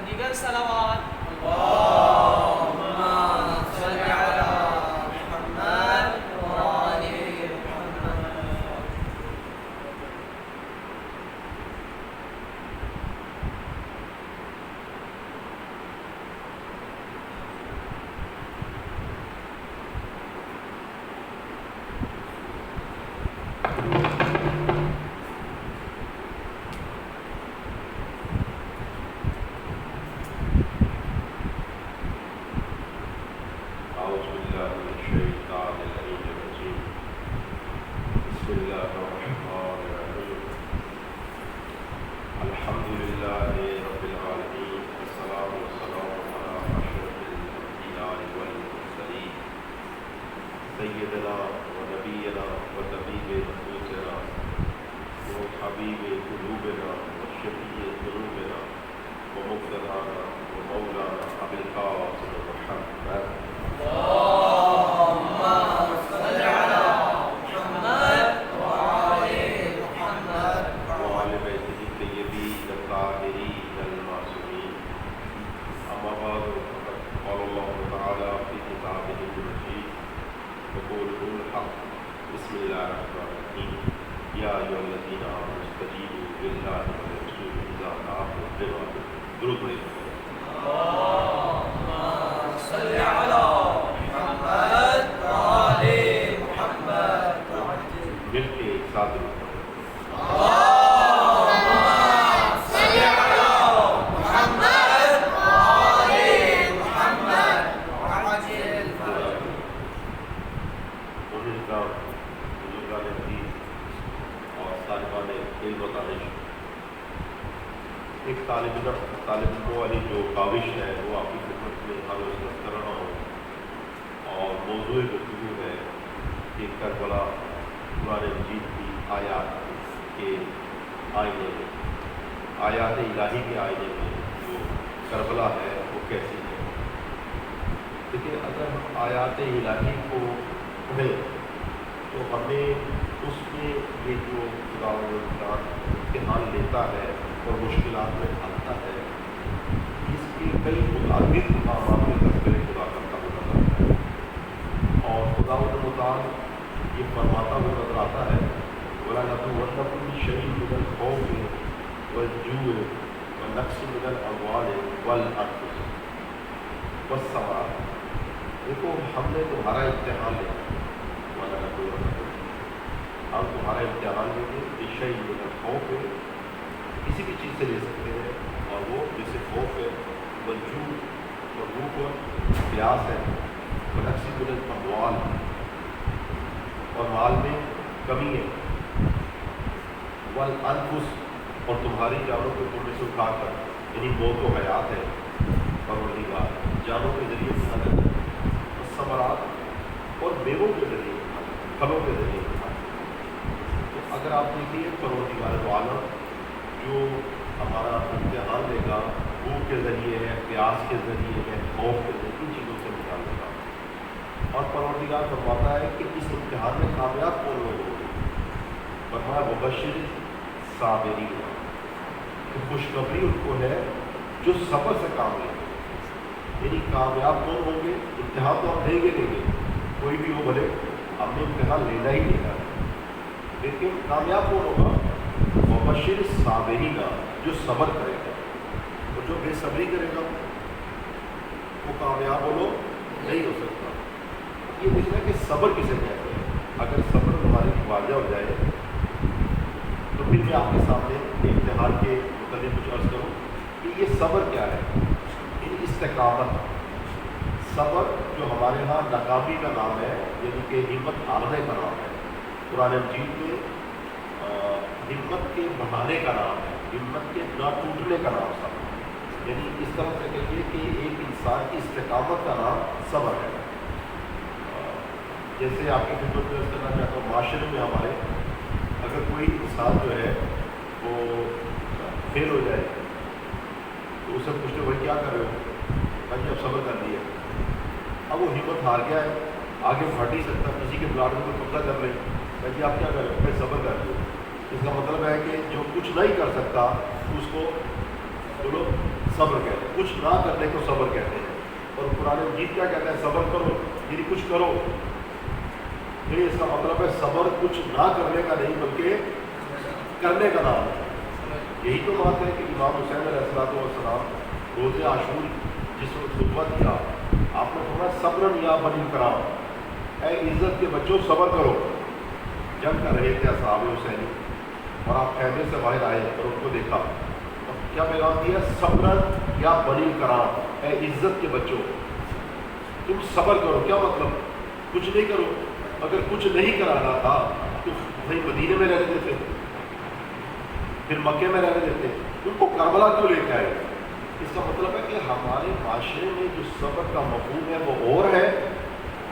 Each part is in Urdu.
دیگر صلوات سیدنا و نبینا و طبیب نفوسنا و حبیب قلوبنا و شفیع ذنوبنا و مقتدانا و مولانا ابی القاسم محمد اللهم صل على محمد وآل محمد وآل بیتہ الطیبین الطاہرین المعصومین. اما بعد فقد قال اللہ تعالی فی کتابہ المجید وقولہ الحق بسم اللہ الرحمن الرحیم یا ایھا الذین آمنوا استجیبوا للہ وللرسول اذا دعاکم لما درود پڑھیں. اللهم صل على محمد وآل محمد مل کے ایک ساتھ درود پڑھیں. اللهم صل على محمد وآل محمد وعجل فرجهم. بزرگان حدیث اور طالبان علم و دانش، ایک طالب علموں والی جو کاوش ہے وہ آپ کی خدمت میں ہر روز کر رہا ہوں، اور موضوع گفتگو ہے کہ کربلا قرآن مجید کی آیات کے آئینے میں، آیات الہی کے آئینے میں جو کربلا ہے وہ کیسی ہے. لیکن اگر ہم آیات الہی کو پڑھیں تو ہمیں اس میں یہ جو خدا امتحان لیتا ہے اور مشکلات میں ڈالتا ہے، اس کے کئی متعدد مقامات میں تذکرے خدا کرتا ہوا نظر آتا ہے، اور خدا متعال یہ فرماتا ہوا نظر آتا ہے وَلَنَبْلُوَنَّكُمْ بِشَيْءٍ مِّنَ الْخَوْفِ وَالْجُوعِ وَنَقْصٍ مِّنَ الْأَمْوَالِ وَالْأَنفُسِ وَالثَّمَرَاتِ. دیکھو ہم نے تمہارا امتحان لیا، ہم تمہارا امتحان لیں گے. بشیء من الخوف ہے، کسی بھی چیز سے لے سکتے ہیں، اور وہ جیسے خوف ہے، والجوع اور بھوک اور پیاس ہے، ونقص من الاموال اور مال میں کمی ہے، والانفس اور تمہاری جانوں کو تم میں سے اٹھا کر، یعنی موت و حیات ہے پروردگار جانوں کے ذریعے اٹھانا ہے، ثمرات اور میووں کے ذریعے اٹھانا ہے، پھلوں کے ذریعے اٹھانا ہے. تو اگر آپ دیکھیے پروردگار عالم جو ہمارا امتحان لے گا، بھوک کے ذریعے ہے، پیاس کے ذریعے ہے، خوف کے ذریعے، ان چیزوں سے نکالے گا. اور پروردگار فرماتا ہے کہ اس امتحان میں کامیاب کون لوگ ہوں گے. فرمایا وبشر صابرین، کہ خوشخبری ان کو ہے جو صبر سے کام لیں گے. یعنی کامیاب کون ہوں گے؟ امتحان تو ہم دیں گے، کوئی بھی ہو، بھلے ہم نے امتحان لینا ہی لینا ہے، لیکن کامیاب کون ہوگا؟ وبشر صابرین، جو صبر کرے گا. اور جو بے صبری کرے گا وہ کامیاب نہیں ہو سکتا. یہ دیکھنا کہ صبر کسے کہتے ہیں. اگر صبر ہماری واضح ہو جائے تو پھر میں آپ کے سامنے امتحان کے متعلق کچھ عرض کروں کہ یہ صبر کیا ہے. استقامت، صبر جو ہمارے ہاں ناکامی کا نام ہے، یعنی کہ ہمت ہارنے کا نام ہے، قرآن مجید میں ہمت کے بڑھانے کا نام ہے، ہمت کے نہ ٹوٹنے کا نام صبر ہے۔ یعنی اس طرح سے کہیے کہ ایک انسان کی استقامت کا نام صبر ہے۔ جیسے آپ کی خدمت میں عرض کرنا چاہتا ہوں، معاشرے میں ہمارے اگر کوئی انسان جو ہے وہ فیل ہو جائے تو اسے پوچھتے بھائی کیا کر رہے ہو؟ بھائی اب صبر کر لیا، اب وہ ہمت ہار گیا ہے، آگے بڑھ نہیں سکتا، کسی کے پلاٹ میں قبضہ کر لے، بھائی جی آپ کیا کر رہے ہو؟ بھائی صبر کر لیا۔ اس کا مطلب ہے کہ جو کچھ نہیں کر سکتا اس کو بولو صبر کہتے ہیں، کچھ نہ کرنے کو صبر کہتے ہیں۔ اور قرآن مجید کیا کہتا ہے؟ صبر کرو، یعنی کچھ کرو۔ یہ اس کا مطلب ہے صبر کچھ نہ کرنے کا نہیں بلکہ کرنے کا نام ہے۔ یہی تو بات ہے کہ امام حسین علیہ السلام روز عاشور جس وقت خطبہ دیا، آپ نے فرمایا صبرن یا بنی کرام، اے عزت کے بچوں صبر کرو۔ جنگ کر رہے تھے اصحاب حسینی اور آپ خیمے سے باہر آئے اور ان کو دیکھا، اور کیا پیغام دیا؟ صبرن یا بنی کرام، اے عزت کے بچوں تم صبر کرو۔ کیا مطلب؟ کچھ نہیں کرو۔ اگر کچھ نہیں کرانا تھا تو وہیں مدینے میں رہنے دیتے، پھر مکے میں رہنے دیتے، ان کو کربلا کیوں لے کے آئے؟ اس کا مطلب ہے کہ ہمارے معاشرے میں جو صبر کا مفہوم ہے وہ اور ہے،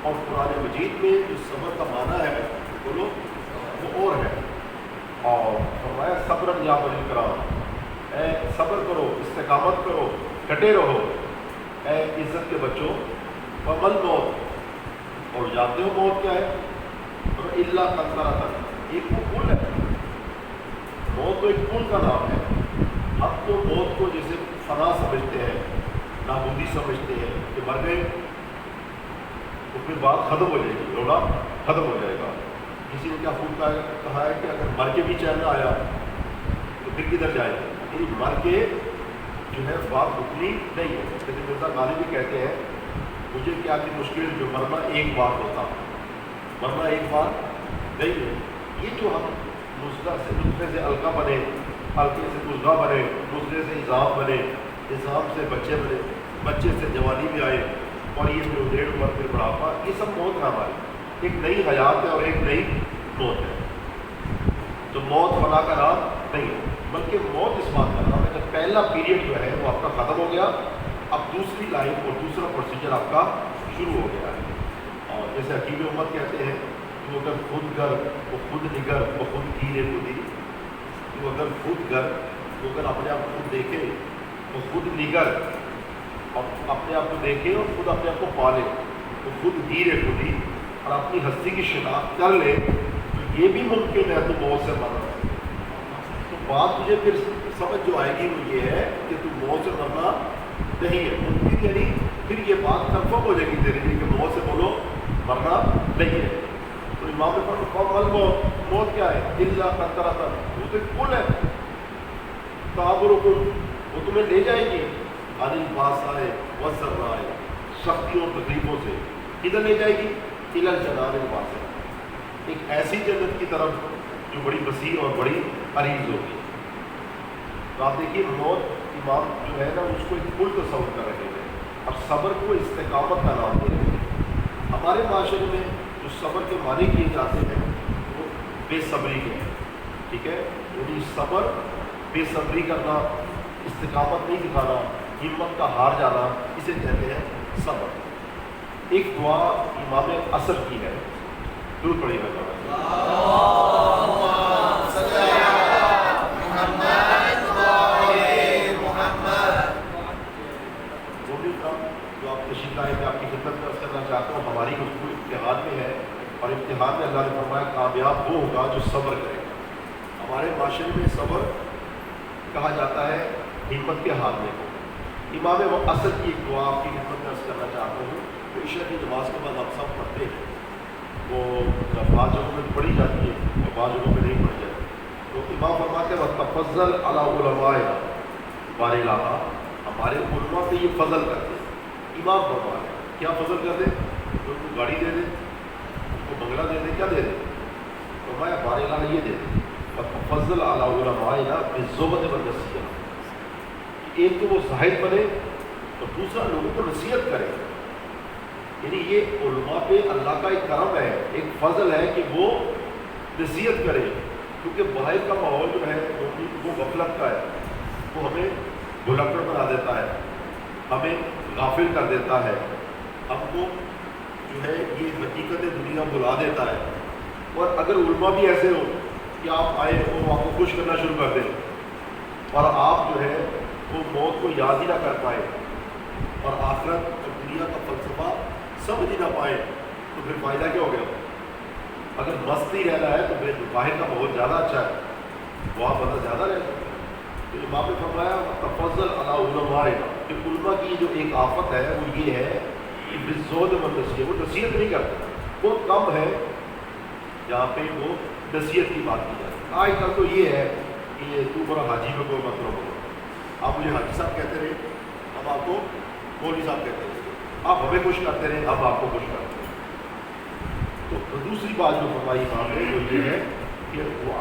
اور قرآن مجید میں جو صبر کا معنی ہے بولو وہ اور ہے۔ اور فرمایا صبر یا بنی کرام، اے صبر کرو، استقامت کرو، ڈٹے رہو، اے عزت کے بچوں۔ فمل موت، اور جانتے ہو موت کیا ہے؟ اور اللہ تنظرۃ، ایک وہ پل ہے، موت تو ایک پل کا نام ہے۔ اب تو موت کو جیسے فنا سمجھتے ہیں، نابودی سمجھتے ہیں کہ مر گئے تو پھر بات ختم ہو جائے گی، رونا ختم ہو جائے گا۔ کسی نے کیا خوب کہا ہے کہ اگر مر کے بھی چین نہ آیا تو پھر کدھر جائے؟ یعنی مر کے جو ہے بات رکنی نہیں ہے۔ جیسے مرزا غالب بھی کہتے ہیں مجھے کیا کہ مشکل جو مرنا ایک بار ہوتا، مرنا ایک بار نہیں ہے۔ یہ جو ہم نطفے سے علقہ بنے، حلقے سے مضغہ بنے، مضغے سے نظام بنے، نظام سے بچے بنے، بچے سے جوانی میں آئے، اور یہ جو 1.5 عمر پھر بڑھاپا، یہ سب موت ہے ہماری۔ ایک نئی حیات ہے اور ایک نئی موت ہے۔ تو موت فنا کا نام نہیں ہے، بلکہ موت اس بات کا نام ہے کہ پہلا پیریڈ جو ہے وہ آپ کا ختم ہو گیا، اب دوسری لائف اور دوسرا پروسیجر آپ کا شروع ہو گیا ہے۔ اور جیسے حکیم امت کہتے ہیں کہ اگر خود گر وہ خود نگر وہ خود گیرے خودی، تو اگر خود گر تو اگر اپنے آپ کو خود دیکھے وہ خود نگر، اور اپنے آپ کو دیکھے اور خود اپنے آپ کو پالے تو خود گیرے خودی، اور اپنی ہستی کی شناخت کر لے تو یہ بھی ممکن ہے تو موت سے مرنا ہے۔ تو بات تجھے پھر سمجھ جو آئے گی وہ یہ ہے کہ تو موت سے مرنا نہیں ہے ممکن، یعنی پھر یہ بات کنفرم ہو جائے گی تیرے لیے کہ موت سے بولو مرنا نہیں ہے۔ تو امام نے فرمایا موت کیا ہے؟ اللہ قطرۃ، وہ تو ایک پل ہے، تعبرکم، وہ تمہیں لے جائے گی، عن الباساء والضراء، سختیوں اور تکلیفوں سے، کدھر لے جائے گی؟ الی الجنان الواسع، ایک ایسی جنت کی طرف جو بڑی وسیع اور بڑی عریض ہوگی۔ تو آپ دیکھیے موت امام جو ہے نا اس کو ایک پل تصور کر رہے ہیں، اور صبر کو استقامت کا نام دے رہے ہیں۔ ہمارے معاشرے میں جو صبر کے معنی کیے جاتے ہیں وہ بے صبری کے ہیں، ٹھیک ہے، یعنی صبر بے صبری کرنا، استقامت نہیں دکھانا، ہمت کا ہار جانا، اسے کہتے ہیں صبر۔ ایک دعا امام عصر کی ہے، درود پڑھیے گا۔ جو آپ تشریف لائے، میں آپ کی خدمت میں عرض کرنا چاہتا ہوں، ہماری گفتگو امتحان میں ہے، اور امتحان میں اللہ نے فرمایا کامیاب وہ ہوگا جو صبر کرے گا۔ ہمارے معاشرے میں صبر کہا جاتا ہے ہمت کے ہارنے کو۔ امام عصر کی ایک دعا آپ کی خدمت میں عرض کرنا چاہتا ہوں، تو عشاء کی نماز کے بعد آپ سب پڑھتے ہیں، وہ بعض جگہوں میں پڑھی جاتی ہے اور بعض جگہوں میں نہیں پڑھی جاتی۔ تو امام فرماتے ہیں وَتَفَضَّلْ عَلَىٰ عُلَمَائِنَا بارِ الٰہا، ہمارے علماء پہ یہ فضل کرتے ہیں۔ امام فرماتے ہیں کیا فضل کر دے؟ ان کو گاڑی دے دے، ان کو بنگلہ دے دے، کیا دے دے؟ فرمایا بارِ الٰہا یہ دے دے وَتَفَضَّلْ عَلَىٰ عُلَمَائِنَا بِالزُّهْدِ وَالنَّصِيحَةِ، ایک تو وہ زاہد بنے اور دوسرا لوگوں کو نصیحت کرے۔ یعنی یہ علماء پہ اللہ کا ایک کرم ہے، ایک فضل ہے کہ وہ نصیحت کرے، کیونکہ باہر کا ماحول جو ہے وہ غفلت کا ہے، وہ ہمیں بھلکڑ بنا دیتا ہے، ہمیں غافل کر دیتا ہے، ہم کو جو ہے یہ حقیقت دنیا بلا دیتا ہے۔ اور اگر علماء بھی ایسے ہو کہ آپ آئے وہ آپ کو خوش کرنا شروع کر دیں اور آپ جو ہے وہ موت کو یاد ہی نہ کر پائے اور آخرت اور دنیا کا فلسفہ سمجھ ہی نہ پائے، تو پھر فائدہ کیا ہو گیا؟ اگر مستی رہنا ہے تو پھر باہر کا بہت زیادہ اچھا ہے، وہاں بندہ زیادہ رہ سکتا ہے۔ تو امام نے فرمایا تفضل علی علماء، کہ علماء کی جو ایک آفت ہے وہ یہ ہے کہ بالزہد والنصیحت، وہ نصیحت نہیں کرتے، بہت کم ہے جہاں پہ وہ نصیحت کی بات کی جائے۔ آج کل تو یہ ہے کہ تو بڑا حاجی میں کوئی مطلب ہوگا، آپ مجھے حاجی صاحب کہتے رہے، ہم آپ کو مولوی صاحب کہتے رہے، آپ ہمیں خوش کرتے رہے، ہم آپ کو خوش کرتے ہیں۔ تو دوسری بات جو فرمائی امام نے وہ یہ ہے کہ وہ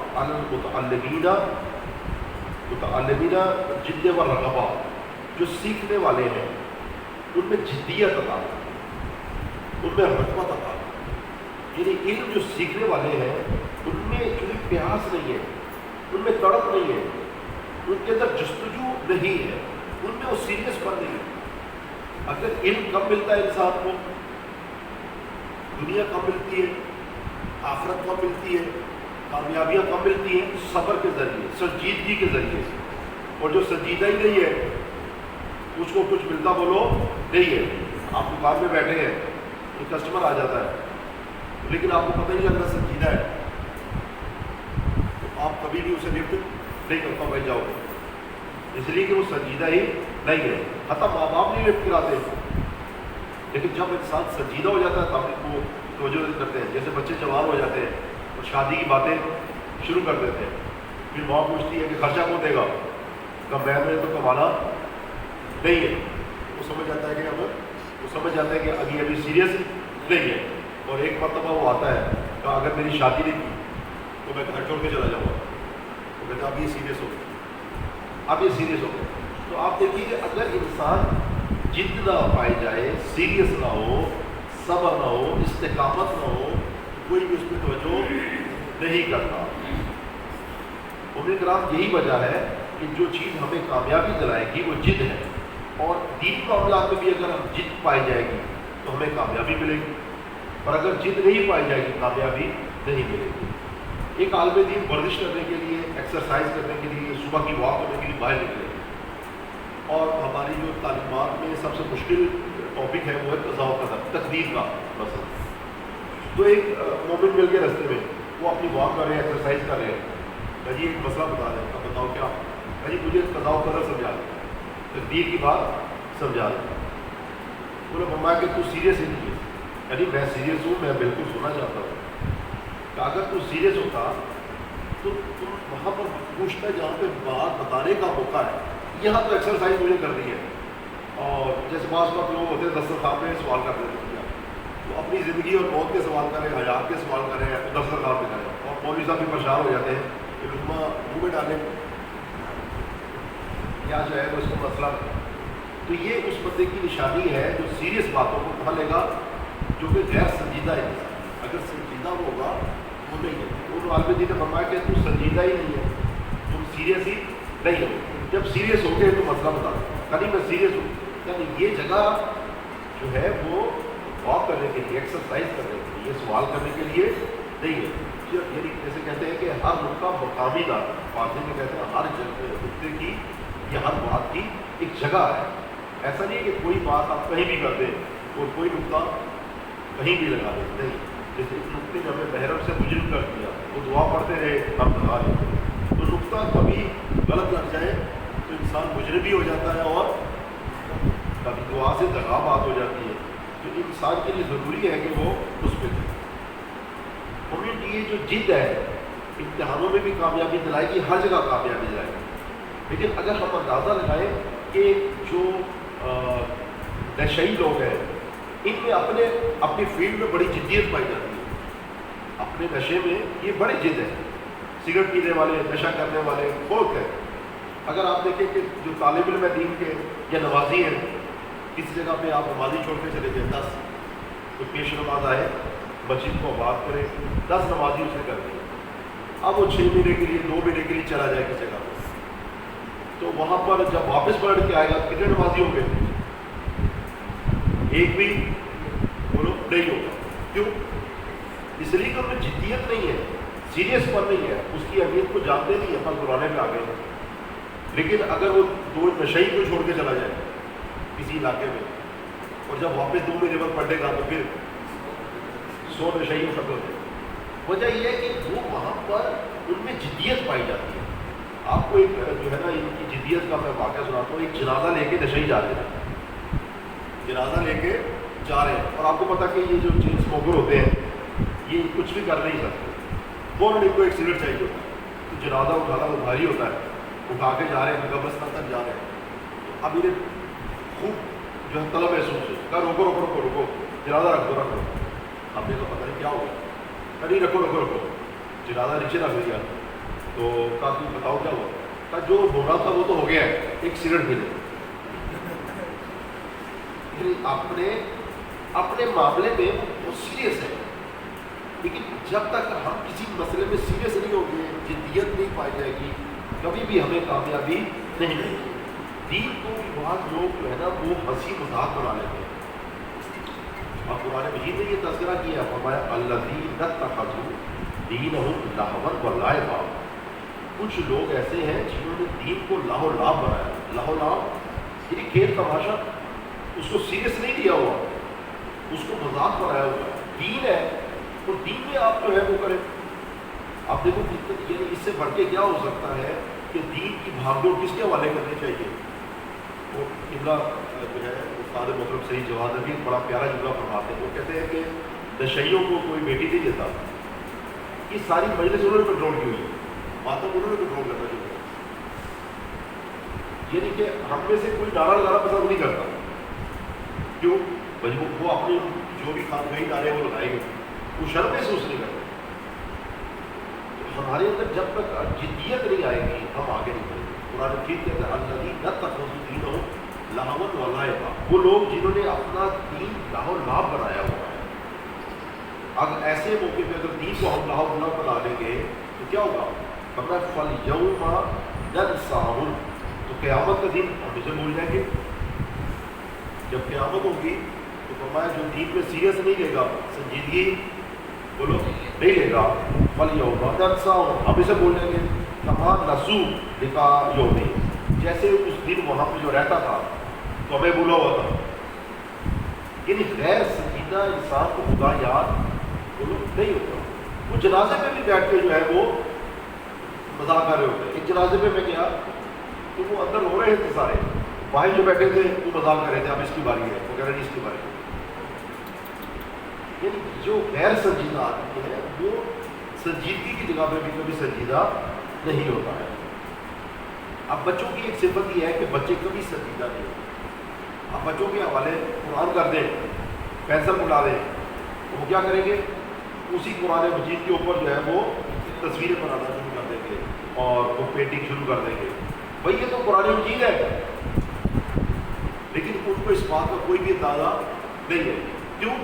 متعلمین جد و رغبہ، جو سیکھنے والے ہیں ان میں جدیت عطا، ان میں رغبت عطا، یعنی علم جو سیکھنے والے ہیں ان میں جو پیاس نہیں ہے، ان میں تڑپ نہیں ہے، ان کے اندر جستجو نہیں ہے، ان میں وہ سیریس پر نہیں ہے۔ اگر علم کب ملتا ہے انسان کو؟ دنیا کب ملتی ہے، آخرت کب ملتی ہے، کامیابیاں کب ملتی ہیں؟ صبر کے ذریعے، سنجیدگی کے ذریعے سے۔ اور جو سنجیدہ ہی نہیں ہے اس کو کچھ ملتا بولو نہیں ہے۔ آپ دکان میں بیٹھے ہیں، ایک کسٹمر آ جاتا ہے لیکن آپ کو پتہ ہی نہیں لگ رہا سنجیدہ ہے، تو آپ کبھی بھی اسے لفٹ نہیں کرتا بھائی جاؤ، اس لیے کہ وہ سنجیدہ ہی نہیں ہے۔ حتیٰ ماں باپ نہیں لفٹ کراتے، لیکن جب انسان سنجیدہ ہو جاتا ہے تب وہ توجہ کرتے ہیں۔ جیسے بچے جوان ہو جاتے ہیں اور شادی کی باتیں شروع کر دیتے ہیں، پھر ماں پوچھتی ہے کہ خرچہ کون دے گا، کمبین میں تو کمانا نہیں ہے، وہ سمجھ جاتا ہے کہ ابھی سیریس نہیں ہے۔ اور ایک مرتبہ وہ آتا ہے کہ اگر میری شادی نہیں کی تو میں گھر چھوڑ کے چلا جاؤں گا، تو کہتا ہے اب یہ سیریس ہو گیا۔ تو آپ دیکھیے کہ اگر انسان جد نہ پائی جائے، سیریس نہ ہو، صبر نہ ہو، استقامت نہ ہو، کوئی بھی اس پہ توجہ نہیں کرتا۔ مومن کرام یہی وجہ ہے کہ جو چیز ہمیں کامیابی دلائے گی وہ جد ہے، اور دینی معاملات میں بھی اگر ہم جد پائی جائے گی تو ہمیں کامیابی ملے گی، اور اگر جد نہیں پائی جائے گی کامیابی نہیں ملے گی۔ ایک عالم دین ورزش کرنے کے لیے، ایکسرسائز کرنے کے لیے، صبح کی واک کرنے کے لیے باہر نکلے، اور ہماری جو تعلیمات میں سب سے مشکل ٹاپک ہے وہ ہے قضاء و قدر، تقدیر کا مسئلہ۔ تو ایک مومن مل کے رستے میں، وہ اپنی واک کر رہے ہیں، ایکسرسائز کر رہے ہیں، جی ایک مسئلہ بتا دیں، اب بتاؤ کیا؟ جی مجھے قضاء و قدر سمجھا دیں، تقدیر کی بات سمجھا دیں۔ انہوں نے فرمایا کہ تو سیریس ہی نہیں ہے۔ یعنی میں سیریس ہوں، میں بالکل سننا چاہتا ہوں کہ اگر تو سیریس ہوتا تو تم وہاں پر پوچھتا جہاں پہ بات بتانے کا موقع ہے، یہاں تو ایکسرسائز مجھے کرنی ہے۔ اور جیسے بعض وقت لوگ ہوتے ہیں دسترخوان پہ سوال کر دیتے ہیں، تو اپنی زندگی اور موت کے سوال کریں، حیات کے سوال کریں، دسترخوان پہ کریں، اور مولوی صاحب بھی پریشان ہو جاتے ہیں کہ لقمہ منہ میں ڈالیں یا جو ہے وہ اس کا مسئلہ ہے۔ تو یہ اس بندے کی نشانی ہے جو سیریس باتوں کو کہا لے گا، جو کہ غیر سنجیدہ ہے۔ اگر سنجیدہ ہوگا وہ نہیں ہے۔ وہ عالم دین نے فرمایا کہ تم سنجیدہ ہی نہیں ہے، تم سیریس ہی نہیں ہو۔ جب سیریس ہو گئے تو مسئلہ بتا دو، یعنی میں سیریس ہوں، یعنی یہ جگہ جو ہے وہ واک کرنے کے لیے، ایکسرسائز کرنے کے لیے، سوال کرنے کے لیے نہیں ہے۔ یعنی جیسے کہتے ہیں کہ ہر نقطہ مقامی دا، فارسی میں کہتے ہیں ہر نقطے کی یا ہر بات کی ایک جگہ ہے۔ ایسا نہیں ہے کہ کوئی بات آپ کہیں بھی کر دیں اور کوئی نقطہ کہیں بھی لگا دیں، نہیں۔ جیسے اس نقطے نے ہمیں محرم سے مجرم کر دیا، وہ دعا پڑھتے رہے، ہم لگا لیتے، تو نقطہ کبھی غلط لگ جائے تو انسان مجرم بھی ہو جاتا ہے اور کبھی دعا سے دغا بات ہو جاتی ہے۔ تو انسان کے لیے ضروری ہے کہ وہ اس پہ جائے۔ ہمیں یہ جو جد ہے امتحانوں میں بھی کامیابی دلائے گی، ہر جگہ کامیابی دلائے گی، لیکن اگر ہم اندازہ لگائیں کہ جو نشئی لوگ ہیں ان میں اپنی فیلڈ میں بڑی جدیت پائی جاتی ہے، اپنے نشے میں یہ بڑے جد ہیں، سگریٹ پینے والے، نشہ کرنے والے بہت ہیں۔ اگر آپ دیکھیں کہ جو طالب علم دین کے یا نمازی ہیں، کسی جگہ پہ آپ نمازی چھوڑ کے چلے گئے 10 تو پیش نماز آئے مسجد کو آباد کرے 10 نمازی اس نے کر دی، اب وہ 6 مہینے کے لیے 2 مہینے کے لیے چلا جائے کسی جگہ پر، تو وہاں پر جب واپس پلٹ کے آئے گا کتنے نمازی ہوں گے؟ ایک بھی بولو نہیں ہوگا. کیوں؟ اس لیے کہ ان میں جدیت نہیں ہے، سیریس پر نہیں ہے، اس کی اہمیت کو جانتے نہیں ہیں، بس بلانے میں آ گئے. لیکن اگر وہ 2 نشئی کو چھوڑ کے چلا جائے کسی علاقے میں اور جب واپس 2 مہینے پر پڑھے گا تو پھر 100 نشئی ختم ہو جائے. وجہ یہ ہے کہ وہ وہاں پر ان میں جدیت پائی جاتی ہے. آپ کو ایک جو ہے نا ان کی جدیت کا میں واقعہ سناتا ہوں. ایک جنازہ لے کے نشئی جا رہے ہیں، جنازہ لے کے جا رہے ہیں، اور آپ کو پتا کہ یہ جو چین اسموکر ہوتے ہیں یہ کچھ بھی کر نہیں سکتے، فوراً ان کو ایک سگریٹ چاہیے ہوتا ہے. تو جنازہ اٹھانا وہ بھاری ہوتا ہے، اٹھا کے جا رہے ہیں، قبرستان تک جا رہے ہیں. اب انہیں خوب جو ہے طلب محسوس ہوئی، کہا روکو روکو رکو رکو جنازہ رکھ دو رکھ دو. اب نے تو پتہ نہیں کیا ہو گیا، نہیں رکھو رکھو رکھو، جنازہ نیچے رکھ دیا. تو کہا تم بتاؤ کیا ہوا؟ کہا جو ہونا تھا وہ تو ہو گیا ہے، ایک سگریٹ ملے. اپنے معاملے میں وہ سیریس ہے، لیکن جب تک ہم کسی مسئلے میں سیریس نہیں ہوں گے، جدیت نہیں پائی جائے گی، کبھی بھی ہمیں کامیابی نہیں ملے گی. دین کو بعض لوگ جو ہے نا وہ ہنسی مذاق بنا لیتے ہیں. اور قرآن مجید نے یہ تذکرہ کیا، فرمایا الذین اتخذوا دینہم لہوا ولعبا. کچھ لوگ ایسے ہیں جنہوں نے دین کو لاہ و لعب بنایا. لاہ و لعب یعنی کھیل تماشا، اس کو سیریس نہیں لیا ہوا، اس کو مذاق بنایا ہوا. دین ہے اور دین میں آپ جو ہے وہ کریں. آپ دیکھو یعنی اس سے بڑھ کے کیا ہو سکتا ہے کہ دین کی بھاگ دوڑ کس کے حوالے کرنی چاہیے. وہ قبلہ جو ہے استاد محترم سعید جواد نبی بڑا پیارا جملہ فرماتے ہیں. وہ کہتے ہیں کہ نشئیوں کو کوئی بیٹی نہیں دیتا. یہ ساری مجلس انہوں نے کنٹرول کی ہوئی ہے، باتوں کو انہوں نے کنٹرول کرنا چاہیے. یعنی کہ ہم میں سے کوئی نعرہ لگانا پسند نہیں کرتا. کیوں؟ وہ اپنی جو بھی خانقاہی نعرے وہ لگائیں گے، وہ شرم محسوس نہیں کرتے. ہمارے اندر جب تک جدیت نہیں آئے گی ہم آگے نہیں بڑھیں گے. قرآن مجید کہتے ہیں الذین اتخذوا دینہم لہوا ولعبا. وہ لوگ جنہوں نے اپنا دین لاہ و لعب بنایا ہوا ہے. اگر ایسے موقع پہ اگر دین کو ہم لاہ و لعب بنا لیں گے تو کیا ہوگا؟ فرمایا فالیوم ننساہم. تو قیامت کا دن ہم اسے بھول جائیں گے. جب قیامت ہوگی تو فرمایا جو دین پہ سیریس نہیں لے گا، سنجیدگی بولو نہیں لے گا، فالیوم ننساہم، ہم اسے بھول جائیں گے. کما نسوا لقاء یومہم، جیسے اس دن وہاں پہ جو رہتا تھا تو ہمیں بھولا ہوا تھا. یعنی غیر سنجیدہ انسان کو خدا یاد بولو نہیں ہوتا. وہ جنازے پہ بھی بیٹھ کے جو ہے وہ مذاق کر رہے ہوتے ہیں. ایک جنازے پہ میں گیا تو وہ اندر ہو رہے تھے سارے، باہر جو بیٹھے تھے وہ مذاق کر رہے تھے، اب اس کی باری ہے، وہ کہہ رہے ہیں اس کی باری ہے. یعنی جو غیر سنجیدہ آدمی ہے وہ سنجیدگی کی جگہ پہ بھی کبھی سنجیدہ نہیں ہوتا ہے. اب بچوں کی ایک صفت یہ ہے کہ بچے کبھی سنجیدہ نہیں ہوتے. اب بچوں کے حوالے قرآن کر دیں، پینسل بلا دیں، تو وہ کیا کریں گے؟ اسی قرآن مجید کے اوپر جو ہے وہ تصویریں بنانا شروع کر دیں گے اور وہ پینٹنگ شروع کر دیں گے. بھائی یہ تو قرآن مجید ہے، لیکن ان کو اس بات کا کوئی بھی اندازہ نہیں ہے. کیوں؟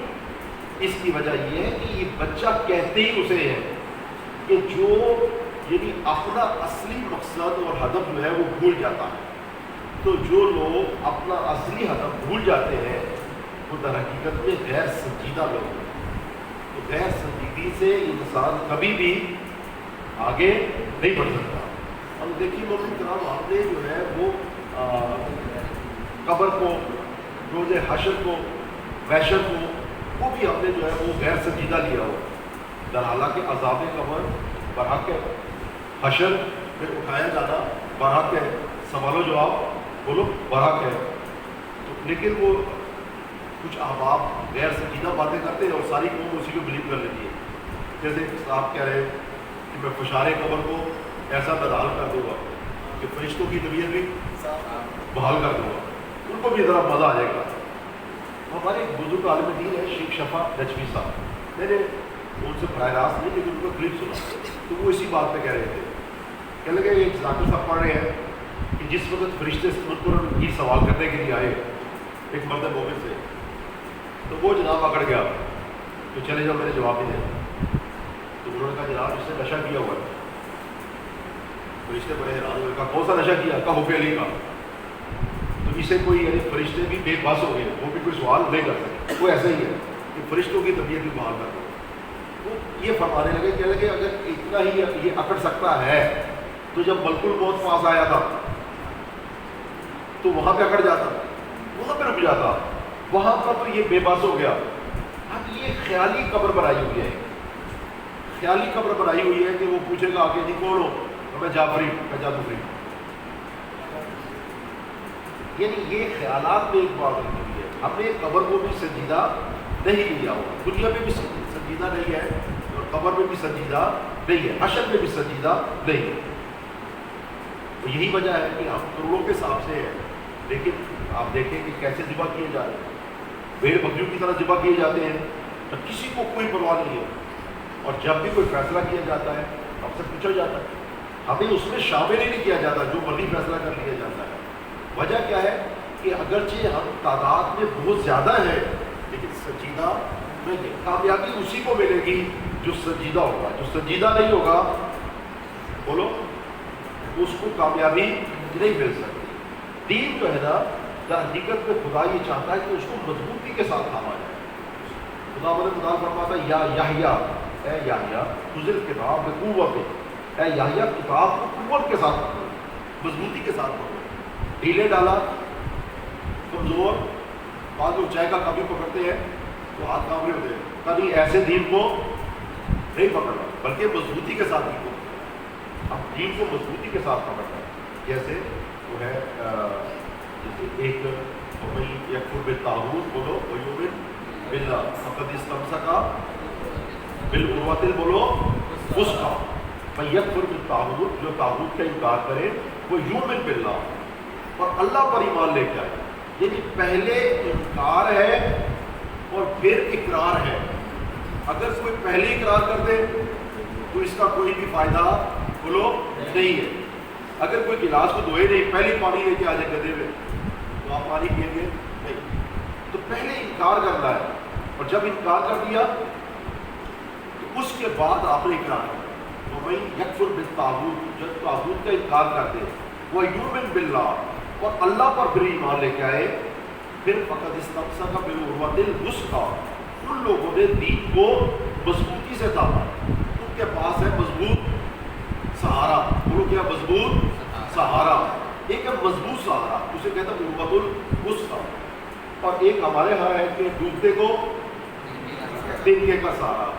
اس کی وجہ یہ ہے کہ یہ بچہ کہتے ہی اسے ہے کہ جو یعنی اپنا اصلی مقصد اور ہدف جو ہے وہ بھول جاتا ہے. تو جو لوگ اپنا اصلی ہدف بھول جاتے ہیں وہ در حقیقت میں غیر سنجیدہ لوگ ہیں. تو غیر سنجیدگی سے انسان کبھی بھی آگے نہیں بڑھ سکتا. اب دیکھیے مومن کرام، آپ نے جو ہے وہ قبر کو، روز حشر کو، محشر کو، وہ بھی ہم نے جو ہے وہ غیر سنجیدہ لیا ہوا. در حالانکہ عذاب قبر برحق ہے، حشر پھر اٹھایا جانا برحق ہے، سوال و جواب بولو برحق ہے. تو لیکن وہ کچھ احباب غیر سنجیدہ باتیں کرتے ہیں اور ساری قوم اسی کو بلیو کر لیتی ہے. جیسے آپ کہہ رہے ہیں کہ میں فشار قبر کو ایسا بدحال کر دوں گا کہ فرشتوں کی طبیعت بھی بحال کر دوں گا، ان کو بھی ذرا مزہ آ جائے گا. ہمارے ایک بزرگ عالم دین ہے شیخ شفا نجوی صاحب، میں نے ان سے براہ راست نہیں لیکن ان کو کلپ سنا تو وہ اسی بات پہ کہہ رہے تھے. کہنے لگے ایک ذاکر صاحب پڑھ رہے ہیں کہ جس وقت فرشتے ان کو سوال کرنے کے لیے آئے ایک مرد مومن سے تو وہ جناب اکڑ گیا کہ چلے جاؤ، میں نے جواب نہیں دینا. تو انہوں نے کہا جناب اس نے نشہ کیا ہوا ہے. فرشتے بڑے حیران ہوئے، کہا کون سا نشہ کیا؟ کہا حب علی کا. تو اسے کوئی یعنی فرشتے بھی بے بس ہو گئے، وہ بھی کوئی سوال نہیں کر سکتے. وہ ایسا ہی ہے کہ فرشتوں کی طبیعت بھی بحال کر دو. وہ یہ فرمانے لگے کہ اگر اتنا ہی یہ اکڑ سکتا ہے تو جب ملک الموت پاس آیا تھا تو وہاں پہ اکڑ جاتا، وہاں پہ رک جاتا، وہاں پر تو یہ بے بس ہو گیا. اب یہ خیالی قبر بنائی ہوئی ہے، خیالی قبر بنائی ہوئی ہے کہ وہ پوچھے گا آگے جی کون ہو؟ میں جعفری، میں جادوگری. یعنی یہ خیالات میں ایک بات ہوئی ہے. ہم نے قبر کو بھی سنجیدہ نہیں لیا ہوا، دنیا میں بھی سنجیدہ نہیں ہے اور قبر میں بھی سنجیدہ نہیں ہے، حشر میں بھی سنجیدہ نہیں ہے. تو یہی وجہ ہے کہ ہم کروڑوں کے حساب سے ہیں، لیکن آپ دیکھیں کہ کیسے ذبح کیے جا رہے ہیں، بھیڑ بکریوں کی طرح ذبح کیے جاتے ہیں، تو کسی کو کوئی پرواہ نہیں ہے. اور جب بھی کوئی فیصلہ کیا جاتا ہے ہم سے پوچھا جاتا ہے، ہمیں اس میں شامل ہی نہیں کیا جاتا، جو مرضی فیصلہ کر لیا جاتا ہے. وجہ کیا ہے کہ اگرچہ ہم تعداد میں بہت زیادہ ہیں لیکن سنجیدہ نہیں ہے. کامیابی اسی کو ملے گی جو سنجیدہ ہوگا، جو سنجیدہ نہیں ہوگا بولو اس کو کامیابی نہیں مل سکتی. دین جو ہے نا در حقیقت میں خدا یہ چاہتا ہے کہ اس کو مضبوطی کے ساتھ تھاما جائے. خدا مدد فرماتا ہے یا یحییٰ، اے یحییٰ خذ الکتاب بقوۃ، اے یحییٰ کتاب کو قوت کے ساتھ پکڑو، مضبوطی کے ساتھ پکڑو. ڈھیلے ڈالا کمزور بعض لوگ چائے کا کبھی پکڑتے ہیں تو ہاتھ کام نہیں ہوتے. کبھی ایسے دین کو نہیں پکڑنا بلکہ مضبوطی کے ساتھ دین کو. اب دین کو مضبوطی کے ساتھ پکڑنا ہے. جیسے وہ ہے جیسے ایک یکفر بالطاغوت بولو ویؤمن باللہ فقد استمسک بالعروۃ بولو وثقی. میں یکفر بالطاغوت، جو طاغوت کا انکار کرے وہ یؤمن باللہ، اور اللہ پر ایمان لے کے آئے. یعنی پہلے انکار ہے اور پھر اقرار ہے. اگر کوئی پہلے اقرار کر دے تو اس کا کوئی بھی فائدہ بولو نہیں ہے. اگر کوئی گلاس کو دھوئے نہیں، پہلے پانی لے کے آ جائے گدے میں تو آپ پانی پئیں گے نہیں. تو پہلے انکار کرنا ہے، اور جب انکار کر دیا تو اس کے بعد آپ نے اقرار کرنا. تو بھائی یکفر بالطاغوت، جب طاغوت کا انکار کر دے وہ یؤمن باللہ اور اللہ پر پھر ایمان لے کے آئے، پھر فقد استمسک بالعروۃ الوثقی. ان لوگوں نے دین کو مضبوطی سے تھاما، ان کے پاس ہے مضبوط سہارا. بولو کیا مضبوط سہارا. ایک ہے مضبوط سہارا، اسے کہتا ہے عروۃ الوثقی. اور ایک ہمارے ہاں ہے کہ ڈوبتے کو تنکے کا سہارا.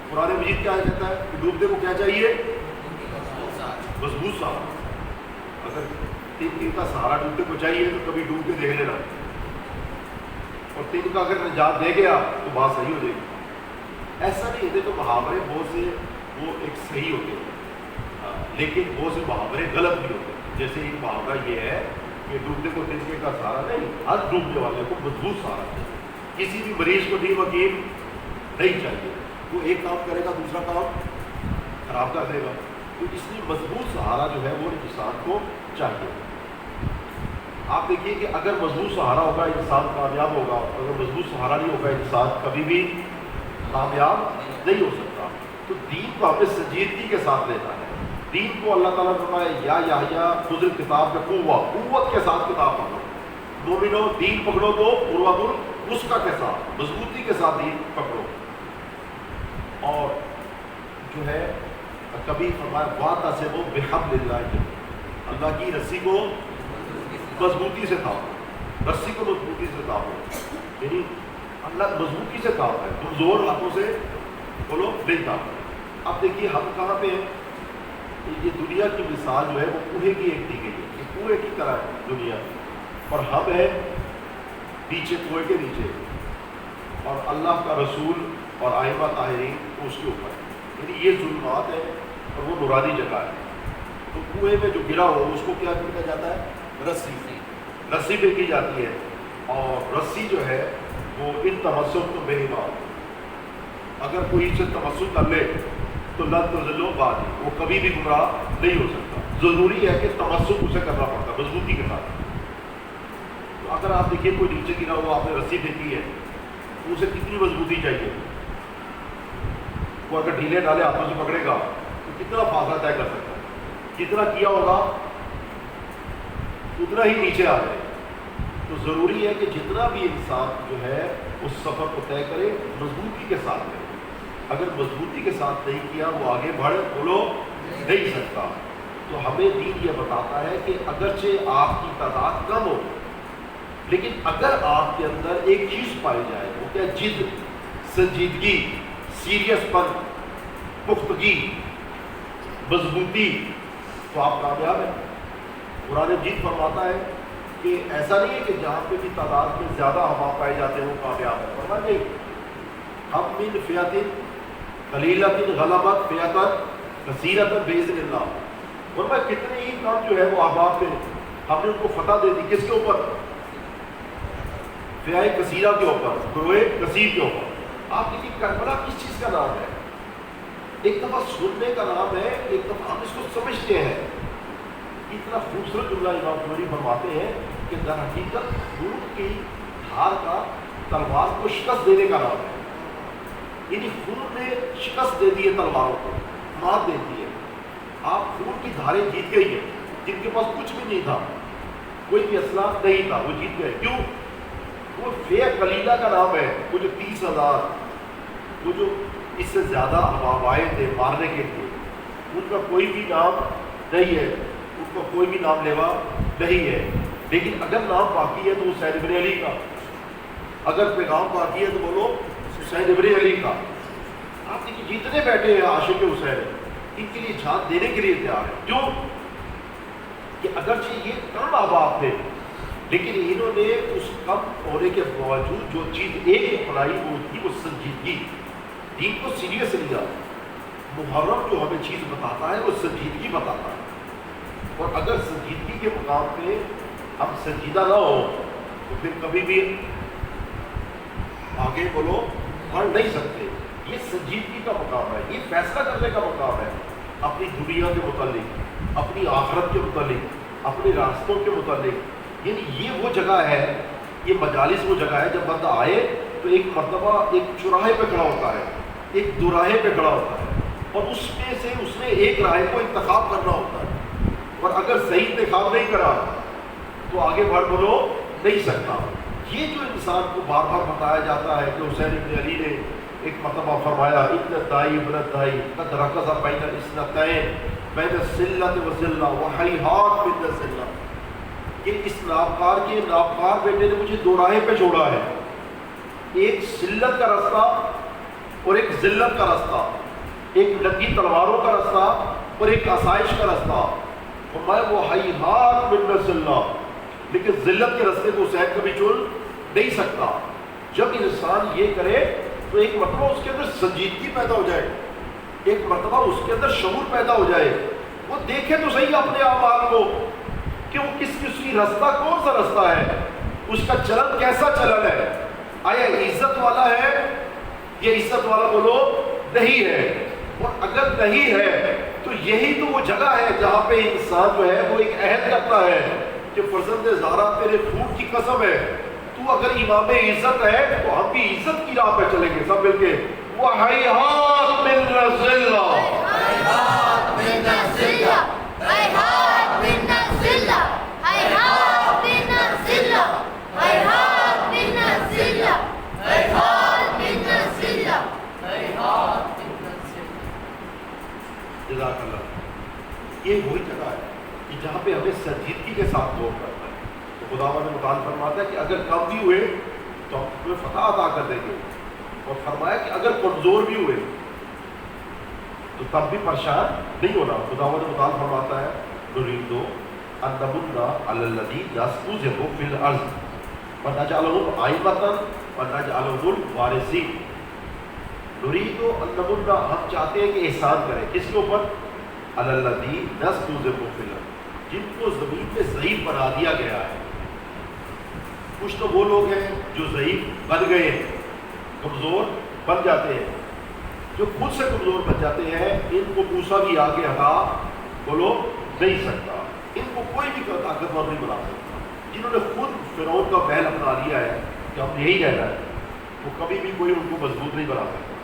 قرآن مجید کیا کہتا ہے کہ ڈوبتے کو کیا چاہیے؟ مضبوط سہارا. اگر تین کا سہارا ڈوبتے کو چاہیے تو کبھی ڈوب کے دیکھ لینا، اور تین کا اگر نجات دے گیا تو بات صحیح ہو جائے گی. ایسا نہیں ہے. تو محاورے بہت سے وہ ایک صحیح ہوتے ہیں لیکن بہت سے محاورے غلط بھی ہوتے ہیں. جیسے ایک محاورہ یہ ہے کہ ڈوبتے کو تنکے کا سہارا نہیں، ہر ڈوبنے والے کو مضبوط سہارا چاہیے. کسی بھی مریض کو نیم حکیم نہیں چاہیے، وہ ایک کام کرے گا دوسرا کام خراب کر دے گا. تو اس لیے مضبوط سہارا جو ہے وہ انسان کو چاہیے. آپ دیکھیے کہ اگر مضبوط سہارا ہوگا انسان کامیاب ہوگا، اگر مضبوط سہارا نہیں ہوگا انسان کبھی بھی کامیاب نہیں ہو سکتا. تو دین کو ہمیں سنجیدگی کے ساتھ لینا ہے. دین کو اللہ تعالیٰ نے فرمایا یا یحییٰ خذ الکتاب بقوۃ، قوت کے ساتھ کتاب پکڑو. مومنو دین پکڑو تو عروۃ الوثقی کے ساتھ، مضبوطی کے ساتھ دین پکڑو. اور جو ہے کبھی فرمایا واعتصموا بحبل اللہ، اللہ کی رسی کو مضبوطی سے تھامو، رسی کو مضبوطی سے تھامو. یعنی اللہ مضبوطی سے تھام ہے، کمزور ہاتھوں سے بولو نہیں تھام. اب دیکھیے ہم کہاں پہ ہیں. یہ دنیا کی مثال جو ہے وہ کوہے کی ایک دی گئی ہے کہ کوہے کی طرح ہے دنیا، اور ہم ہیں نیچے کنویں کے نیچے، اور اللہ کا رسول اور ائمہ طاہرین اس کے اوپر. یعنی یہ ظلمات ہے اور وہ نورانی جگہ ہے. تو کنویں میں جو گرا ہو اس کو کیا کیا جاتا ہے؟ رسی پہ کی جاتی ہے. اور رسی جو ہے وہ ان تمسک تو بے ایمان، اگر کوئی اسے تمسک کر لے تو لن تضلوا بعدی، وہ کبھی بھی گمراہ نہیں ہو سکتا. ضروری ہے کہ تمسک اسے کرنا پڑتا ہے مضبوطی کے ساتھ. تو اگر آپ دیکھیے کوئی نیچے گرا ہوا، آپ نے رسی پھینکی ہے تو اسے کتنی مضبوطی چاہیے؟ وہ اگر ڈھیلے ڈالے ہاتھوں سے پکڑے گا تو کتنا فاصلہ طے کر سکتا ہے؟ جتنا کیا ہوگا اتنا ہی نیچے آ جائے. تو ضروری ہے کہ جتنا بھی انسان جو ہے اس سفر کو طے کرے مضبوطی کے ساتھ کرے. اگر مضبوطی کے ساتھ نہیں کیا وہ آگے بڑھ بولو نہیں سکتا. تو ہمیں دین یہ بتاتا ہے کہ اگرچہ آپ کی تعداد کم ہو لیکن اگر آپ کے اندر ایک چیز پائی جائے وہ کیا؟ جد، سنجیدگی، سیریس پن، پختگی، مضبوطی، تو آپ کامیاب ہیں. قرآن مجید فرماتا ہے کہ ایسا نہیں ہے کہ جہاں پہ بھی تعداد میں زیادہ ہوا پائے جاتے ہیں وہ کامیاب ہیں. فرمایا نہیں، ہم من فئۃ قلیلۃ غلبت فئۃ کثیرۃ باذن اللہ. فرمایا کتنے ہی کام جو ہے وہ احباب میں ہم نے ان کو فتح دے دی. کس کے اوپر؟ فئہ کثیرہ کے اوپر، گروہ کثیر کے اوپر. آپ دیکھیے کربلا کس چیز کا نام ہے؟ ایک دفعہ سننے کا نام ہے، ایک دفعہ ہم اس کو سمجھتے ہیں. اتنا خوبصورت جملہ امام طبری فرماتے ہیں کہ در حقیقت خون کی دھار کا تلوار کو شکست دینے کا نام ہے. یعنی خون نے شکست دے دی ہے تلواروں کو، مات دے دی ہے. آپ خون کی دھاریں جیت گئی ہیں. جن کے پاس کچھ بھی نہیں تھا، کوئی بھی اسلحہ نہیں تھا، وہ جیت گئے. کیوں؟ وہ فئہ قلیلہ کا نام ہے. وہ جو 30,000 وہ جو اس سے زیادہ احباب آئے تھے مارنے کے لیے، ان کا کوئی بھی نام نہیں ہے، ان کا کوئی بھی نام لیوا نہیں ہے. لیکن اگر نام باقی ہے تو حسین ابن علی کا، اگر پیغام باقی ہے تو بولو حسین ابن علی کا. آپ دیکھیے جتنے بیٹھے ہیں عاشق حسین ان کے لیے جان دینے کے لیے تیار ہے. کیوں؟ کہ اگرچہ یہ کم احباب تھے لیکن انہوں نے اس کم ہونے کے باوجود جو چیز ایک اپنائی وہ تھی وہ سنجیدگی. دین کو سیریس لیا. محرم جو ہمیں چیز بتاتا ہے وہ سنجیدگی بتاتا ہے. اور اگر سنجیدگی کے مقام پہ ہم سنجیدہ نہ ہو تو پھر کبھی بھی آگے بولو بڑھ نہیں سکتے. یہ سنجیدگی کا مقام ہے، یہ فیصلہ کرنے کا مقام ہے اپنی دنیا کے متعلق، اپنی آخرت کے متعلق، اپنے راستوں کے متعلق. یعنی یہ وہ جگہ ہے، یہ مجالس وہ جگہ ہے جب بندہ آئے تو ایک مرتبہ ایک چوراہے پہ کھڑا ہوتا ہے، ایک دوراہے پہ کھڑا ہوتا ہے اور اس میں سے اس نے ایک راہ کو انتخاب کرنا ہوتا ہے. اور اگر صحیح انتخاب نہیں کرا تو آگے بڑھ بولو نہیں سکتا. یہ جو انسان کو بار بار بتایا جاتا ہے کہ حسین ابن علی نے ایک مرتبہ فرمایا ان الدائی ابن الدائی قد رکض بین الاثنتین بین الذلۃ والذلہ وہیہات من الذلہ. کہ اس نابکار کے نابکار بیٹے نے مجھے دو راہیں پہ چھوڑا ہے، ایک ذلت کا رستہ اور ایک ذلت کا رستہ، ایک ننگی تلواروں کا رستہ اور ایک آسائش کا رستہ. اور میں وہ ہیہات من الذلہ، لیکن ذلت کے رستے کو حسین کبھی چن نہیں سکتا. جب انسان یہ کرے تو ایک مرتبہ اس کے اندر سنجیدگی پیدا ہو جائے، ایک مرتبہ اس کے اندر شعور پیدا ہو جائے. وہ دیکھے تو صحیح اپنے اعمال کو کہ وہ کس کی رستہ کون سا رستہ ہے، اس کا چلن کیسا چلن ہے. آیا عزت والا ہے یا عزت والا بولو نہیں ہے. اور اگر نہیں ہے تو یہی تو وہ جگہ ہے جہاں پہ انسان جو ہے وہ ایک عہد کرتا ہے کہ فرزند زہرا تیرے خون کی قسم ہے، تو اگر امام عزت ہے تو ہم بھی عزت کی راہ پہ چلیں گے سب مل کے. وَحَيْحَاتْ مِنَ الذِّلَّةِ هيهات من الذلة هيهات من الذلة هيهات من الذلة هيهات من الذلة هيهات من الذلة هيهات من الذلة. جزاک اللہ. یہ وہی جگہ ہے کہ جہاں پہ ہمیں سنجیدگی کے ساتھ غور کرنا ہے. تو خداوند متعال فرماتا ہے کہ اگر کم بھی ہوئے تو ہم تمہیں فتح عطا کر دیں گے. اور فرمایا کہ اگر کمزور بھی ہوئے تو تب بھی پریشان نہیں ہونا. خداوند متعال فرماتا ہے نريد أن نمن على الذين يستضعفون في الأرض ونجعلهم أئمة ونجعلهم الوارثين. نريد أن نمن، ہم چاہتے ہیں کہ احسان کریں کس کے اوپر؟ على الذين يستضعفون في الأرض، جن کو زمین پہ ضعیف بنا دیا گیا ہے. کچھ تو وہ لوگ ہیں جو ضعیف بن گئے ہیں، کمزور بن جاتے ہیں، جو خود سے کمزور بن جاتے ہیں. ان کو موسیٰ بھی آگے ہٹا بولو نہیں سکتا، ان کو کوئی بھی طاقتور نہیں بنا سکتا. جنہوں نے خود فرعون کا محل اپنا لیا ہے کہ ہم یہی رہنا ہے، وہ کبھی بھی کوئی ان کو مضبوط نہیں بنا سکتا.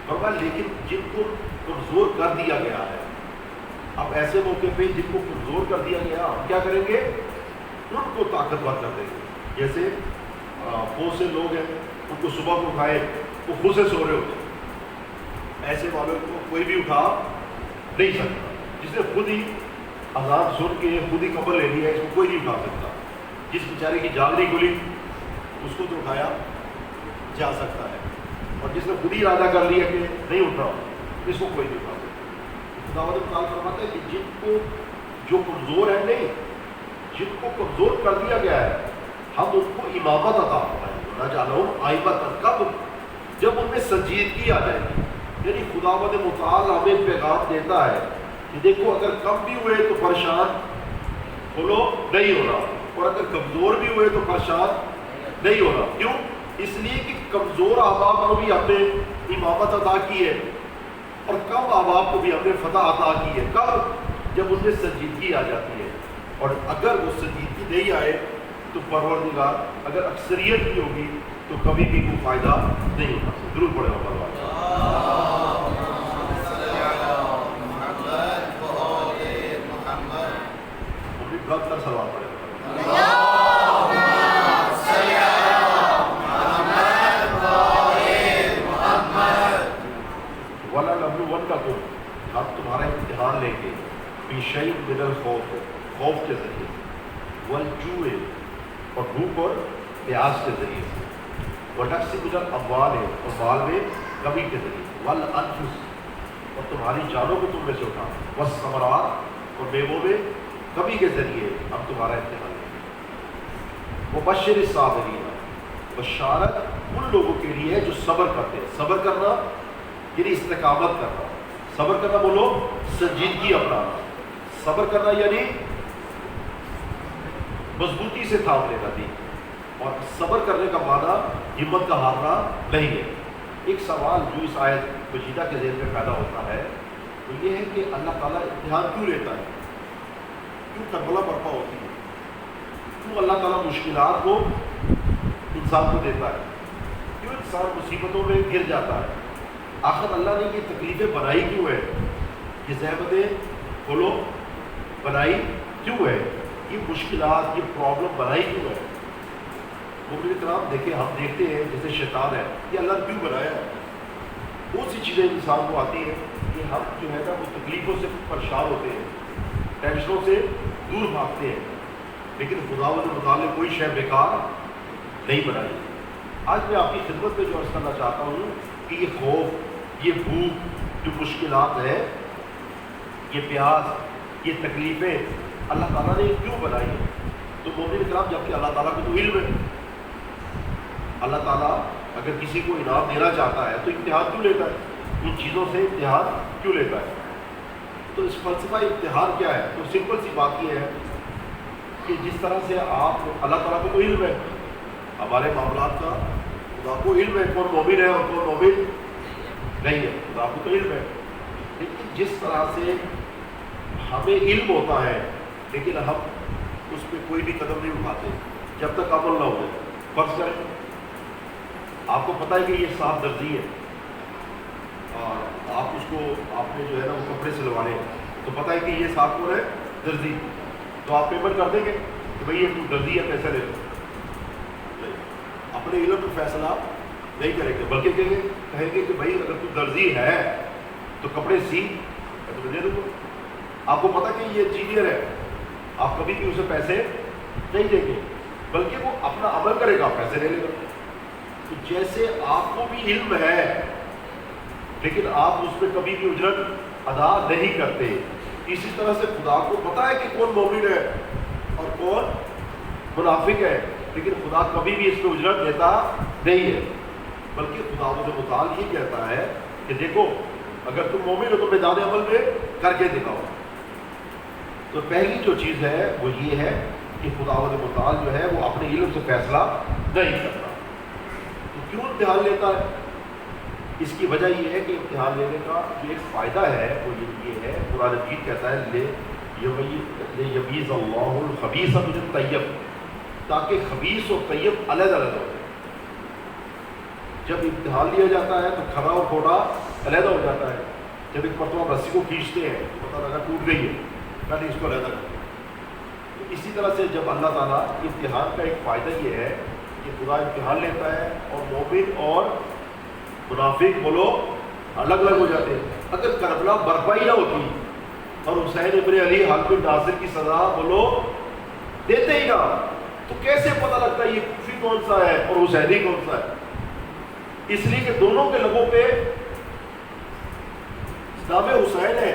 فرمایا لیکن جن کو کمزور کر دیا گیا ہے، اب ایسے موقع پہ جن کو کمزور کر دیا گیا ہم کیا کریں گے؟ ان کو طاقتور کر دیں گے. جیسے بہت سے لوگ ہیں ان کو صبح کو اٹھائے وہ خود سے سو رہے ہوتے ہیں، ایسے والوں کو کوئی بھی اٹھا نہیں سکتا. جس نے خود ہی اذان سن کے خود ہی قبر لے لی ہے اس کو کوئی نہیں اٹھا سکتا. جس بیچارے کی جان نہیں کھلی اس کو تو اٹھایا جا سکتا ہے، اور جس نے خود ہی ارادہ کر لیا کہ نہیں اٹھ رہا اس کو کوئی نہیں اٹھا سکتا. خداوند تعالیٰ فرماتا ہے کہ جن کو جو کمزور ہے، نہیں جن کو کمزور کر دیا گیا ہے ہم ان کو امامت عطا فرمائیں گے. نہ جانو آئمت کب، جب ان میں سنجیدگی آ جائے گی. یعنی خداوند متعال ہمیں پیغام دیتا ہے کہ دیکھو اگر کم بھی ہوئے تو پریشان بولو نہیں ہونا، اور اگر کمزور بھی ہوئے تو پریشان نہیں ہونا. کیوں؟ اس لیے کہ کمزور احباب کو بھی ہم نے امامت عطا کی ہے اور کم احباب کو بھی ہم نے فتح عطا کی ہے. کب؟ جب ان میں سنجیدگی آ جاتی ہے. اور اگر وہ سنجیدگی نہیں آئے تو پروردگار اگر اکثریت بھی ہوگی تو کبھی بھی کوئی فائدہ نہیں ہوگا. ضرور پڑے گا سوال پڑے گا. وَلَنَبْلُوَنَّكُمْ ہم تمہارا امتحان لیں گے بِشَيْءٍ مِنَ الْخَوْفِ خوف کے ذریعے سے، وَالْجُوعِ اور بھوک اور پیاس کے ذریعے سے، وَنَقْصٍ مِنَ الْأَمْوَالِ اور مال میں کمی کے ذریعے سے، وَالْأَنفُسِ اور تمہاری جانوں کو تم میں سے اٹھا، وَالثَّمَرَاتِ اور میووں میں کمی کے ذریعے ہم تمہارا امتحان لیں گے. وَبَشِّرِ الصَّابِرِينَ بشارت ان لوگوں کے لیے ہے جو صبر کرتے ہیں. صبر کرنا یعنی استقامت کرنا. صبر کرنا بولو سنجیدگی اپنانا. صبر کرنا یعنی مضبوطی سے تھام لینا دی. اور صبر کرنے کا معنی ہمت کا ہارنا نہیں ہے. ایک سوال جو اس آیت مجیدہ کے ذہن میں پیدا ہوتا ہے وہ یہ ہے کہ اللہ تعالیٰ امتحان کیوں لیتا ہے؟ کیوں کربلا برپا ہوتی ہے؟ کیوں اللہ تعالیٰ مشکلات کو انسان کو دیتا ہے؟ کیوں انسان مصیبتوں میں گر جاتا ہے؟ آخر اللہ نے یہ تکلیفیں بنائی کیوں ہے؟ یہ زحمتیں کھولو بنائی کیوں ہے؟ یہ مشکلات یہ پرابلم بنائی کیوں ہے؟ مومنین کرام دیکھیں، ہم دیکھتے ہیں جیسے شیطان ہے یہ اللہ نے کیوں بنایا ہے؟ بہت سی چیزیں انسان کو آتی ہیں کہ ہم جو ہے نا وہ تکلیفوں سے پریشان ہوتے ہیں، ٹینشنوں سے دور بھاگتے ہیں، لیکن خداوند متعال نے کوئی شے بیکار نہیں بنائی. آج میں آپ کی خدمت میں جو عرض کرنا چاہتا ہوں کہ یہ خوف، یہ بھوک، جو مشکلات ہے، یہ پیاس، یہ تکلیفیں اللہ تعالیٰ نے کیوں بنائی ہیں؟ تو مومنین کرام جبکہ اللہ تعالیٰ کو تو علم ہے. اللہ تعالیٰ اگر کسی کو انعام دینا چاہتا ہے تو امتحان کیوں لیتا ہے؟ ان چیزوں سے امتحان کیوں لیتا ہے؟ تو اس فلسفہ امتحان کیا ہے؟ تو سمپل سی بات یہ ہے کہ جس طرح سے آپ اللہ تعالیٰ کو تو علم ہے ہمارے معاملات کا، خدا کو علم ہے کون مومن ہے اور کون مومن نہیں ہے، خدا کو تو علم ہے. لیکن جس طرح سے ہمیں علم ہوتا ہے لیکن ہم اس پہ کوئی بھی قدم نہیں اٹھاتے جب تک عمل نہ ہو جائے. فرض کریں آپ کو پتہ ہے کہ یہ صاف درزی ہے اور آپ اس کو آپ نے جو ہے نا وہ کپڑے سلوانے ہیں تو پتہ ہے کہ یہ صاف کون ہے؟ درزی. تو آپ پیمنٹ کر دیں گے کہ بھائی یہ تو درزی ہے پیسے لے لو؟ اپنے علم پر فیصلہ نہیں کریں گے بلکہ کہیں گے کہ بھائی اگر تو درزی ہے تو کپڑے سی تو میں دے دوں گا. آپ کو پتہ کہ یہ انجینئر ہے آپ کبھی بھی اسے پیسے نہیں دیں گے بلکہ وہ اپنا عمل کرے گا پیسے لے لے گا. تو جیسے آپ کو بھی علم ہے لیکن آپ اس پہ کبھی بھی اجرت ادا نہیں کرتے، اسی طرح سے خدا کو پتہ ہے کہ کون مومن ہے اور کون منافق ہے لیکن خدا کبھی بھی اس پہ اجرت دیتا نہیں ہے. بلکہ خدا متعال یہ کہتا ہے کہ دیکھو اگر تم مومن ہو تو میدان عمل میں کر کے دکھاؤ. تو پہلی جو چیز ہے وہ یہ ہے کہ خداوند متعال جو ہے وہ اپنے علم سے فیصلہ نہیں کرتا. تو کیوں امتحان لیتا ہے؟ اس کی وجہ یہ ہے کہ امتحان لینے کا جو ایک فائدہ ہے وہ یہ ہے، قرآن مجید کہتا ہے لِيَمِيزَ اللَّهُ الْخَبِيثَ مِنَ الطَّيِّبِ، تاکہ خبیث اور طیب الگ الگ ہو جائے. جب امتحان لیا جاتا ہے تو کھڑا اور گھوڑا علیحدہ ہو جاتا ہے. جب ایک مرتبہ رسی کو کھینچتے ہیں تو پتہ لگا ٹوٹ گئی ہے، پہلے اس کو علیحدہ کرتے ہیں. تو اسی طرح سے جب اللہ تعالیٰ امتحان کا ایک فائدہ یہ ہے کہ خدا امتحان لیتا ہے اور مومن اور منافق بولو الگ الگ ہو جاتے ہیں. اگر کربلا برپا ہی نہ ہوتی اور حسین ابن علی حاکم ناصر کی سزا بولو دیتے ہی نہ، تو کیسے پتہ لگتا ہے یہ کوفی کون سا ہے اور حسینی کون سا ہے؟ اس لیے کہ دونوں کے لبوں پہ نام حسین ہے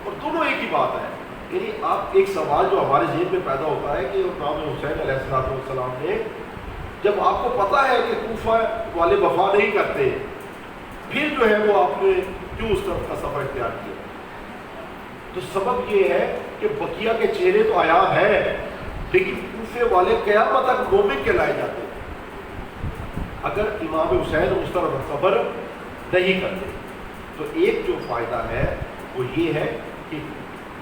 اور دونوں ایک ہی بات ہے. یعنی آپ ایک سوال جو ہمارے ذہن میں پیدا ہوتا ہے کہ نام حسین علیہ السلام نے، جب آپ کو پتہ ہے کہ کوفہ والے وفا نہیں کرتے، پھر جو ہے وہ آپ نے کیوں اس طرف کا سفر اختیار کیا؟ تو سبب یہ ہے کہ بقیہ کے چہرے تو عیاں ہیں لیکن کوفے والے قیامت تک مومن کہلائے جاتے ہیں اگر امام حسین اس طرح صبر نہیں کرتے. تو ایک جو فائدہ ہے وہ یہ ہے کہ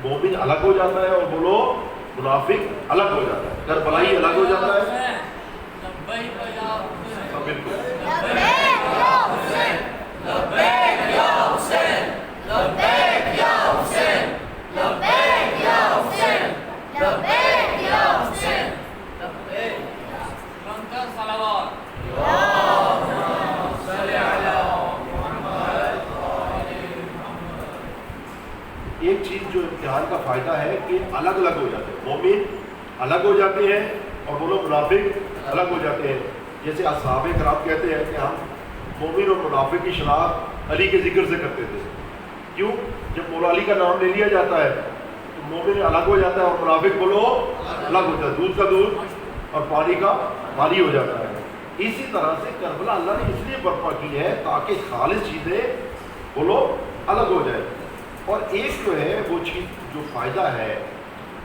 مومن الگ ہو جاتا ہے اور بولو منافق الگ ہو جاتا ہے، کربلائی الگ ہو جاتا ہے. بالکل لبیک یا حسین، لبیک یا حسین، لبیک یا حسین، لبیک یا حسین، لبیک یا حسین، لبیک. صلوات ایک چیز جو امتحان کا فائدہ ہے کہ الگ الگ ہو جاتے ہیں، مومن الگ ہو جاتے ہیں اور بولو منافق الگ ہو جاتے ہیں. جیسے اصحاب کرام کہتے ہیں کہ ہم مومن اور منافق کی شناخت علی کے ذکر سے کرتے تھے. کیوں؟ جب مولا علی کا نام لے لیا جاتا ہے تو مومن الگ ہو جاتا ہے اور منافق بولو الگ ہو جاتا ہے، دودھ کا دودھ اور پانی کا پانی ہو جاتا ہے. اسی طرح سے کربلا اللہ نے اس لیے برپا کی ہے تاکہ خالص چیزیں بولو الگ ہو جائے. اور ایک جو ہے وہ چیز جو فائدہ ہے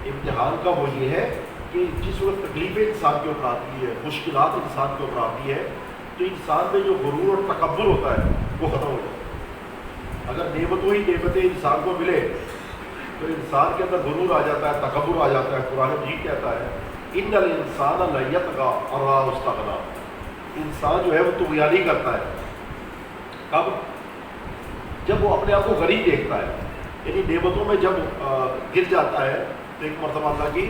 امتحان کا وہ یہ ہے کہ جس وقت تکلیفیں انسان کے اوپر آتی ہے، مشکلات انسان کے اوپر آتی ہے، تو انسان میں جو غرور اور تکبر ہوتا ہے وہ ختم ہو جاتا ہے. اگر نعمتوں ہی نعمتیں انسان کو ملے تو انسان کے اندر غرور آ جاتا ہے، تکبر آ جاتا ہے. قرآن مجید کہتا ہے ان الانسان لیطغی ان رآہ استغنی. انسان جو ہے وہ طغیانی کرتا ہے. کب؟ جب وہ اپنے آپ کو غریب دیکھتا ہے. یعنی نعمتوں میں جب گر جاتا ہے تو ایک مرتبہ اللہ کی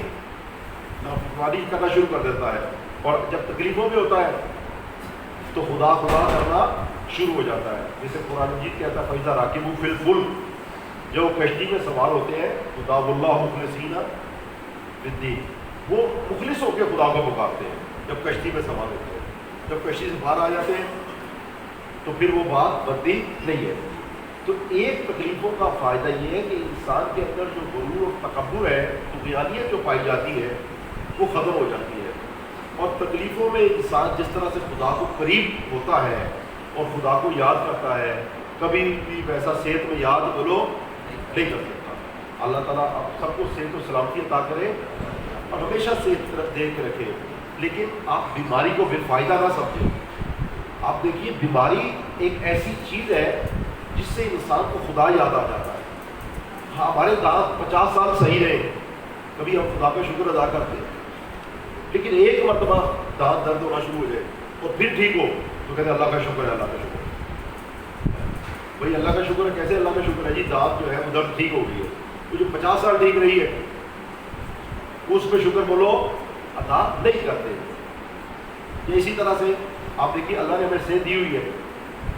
نافرمانی کرنا شروع کر دیتا ہے، اور جب تکلیفوں میں ہوتا ہے تو خدا خدا کرنا شروع ہو جاتا ہے. جیسے قرآن مجید کہتا ہے فَإِذَا رَكِبُوا فِي الْفُلْكِ، جو کشتی میں سوار ہوتے ہیں خدا اللہ مخلصین بالدین، وہ مخلص ہو کے خدا کو پکارتے ہیں جب کشتی میں سوار ہوتے ہیں. جب کشتی سے باہر آ جاتے ہیں تو پھر وہ بات بنتی نہیں ہے. تو ایک تکلیفوں کا فائدہ یہ ہے کہ انسان کے اندر جو غرور اور تکبر ہے، طغیانیت جو پائی جاتی ہے وہ ختم ہو جاتی ہے. اور تکلیفوں میں انسان جس طرح سے خدا کو قریب ہوتا ہے اور خدا کو یاد کرتا ہے، کبھی بھی ویسا صحت میں یاد بولو نہیں کر سکتا. اللہ تعالیٰ آپ سب کو صحت و سلامتی عطا کرے اور ہمیشہ صحت طرف دیکھ کے رکھے. لیکن آپ بیماری کو بے فائدہ نہ سمجھیں. آپ دیکھیے بیماری ایک ایسی چیز ہے جس سے انسان کو خدا یاد آ جاتا ہے. ہاں ہمارے دانت 50 سال صحیح رہے، کبھی ہم خدا کا شکر ادا کرتے ہیں، لیکن ایک مرتبہ دانت درد ہونا شروع ہو جائے اور پھر ٹھیک ہو تو کہتے ہیں اللہ کا شکر ہے، اللہ کا شکر ہے. بھائی اللہ کا شکر ہے، کیسے اللہ کا شکر ہے؟ جی دانت جو ہے وہ درد ٹھیک ہو گئی ہے. وہ جو 50 سال ٹھیک رہی ہے اس پہ شکر بولو ادا نہیں کرتے. یہ اسی طرح سے آپ دیکھیے اللہ نے ہمیں صحت دی ہوئی ہے،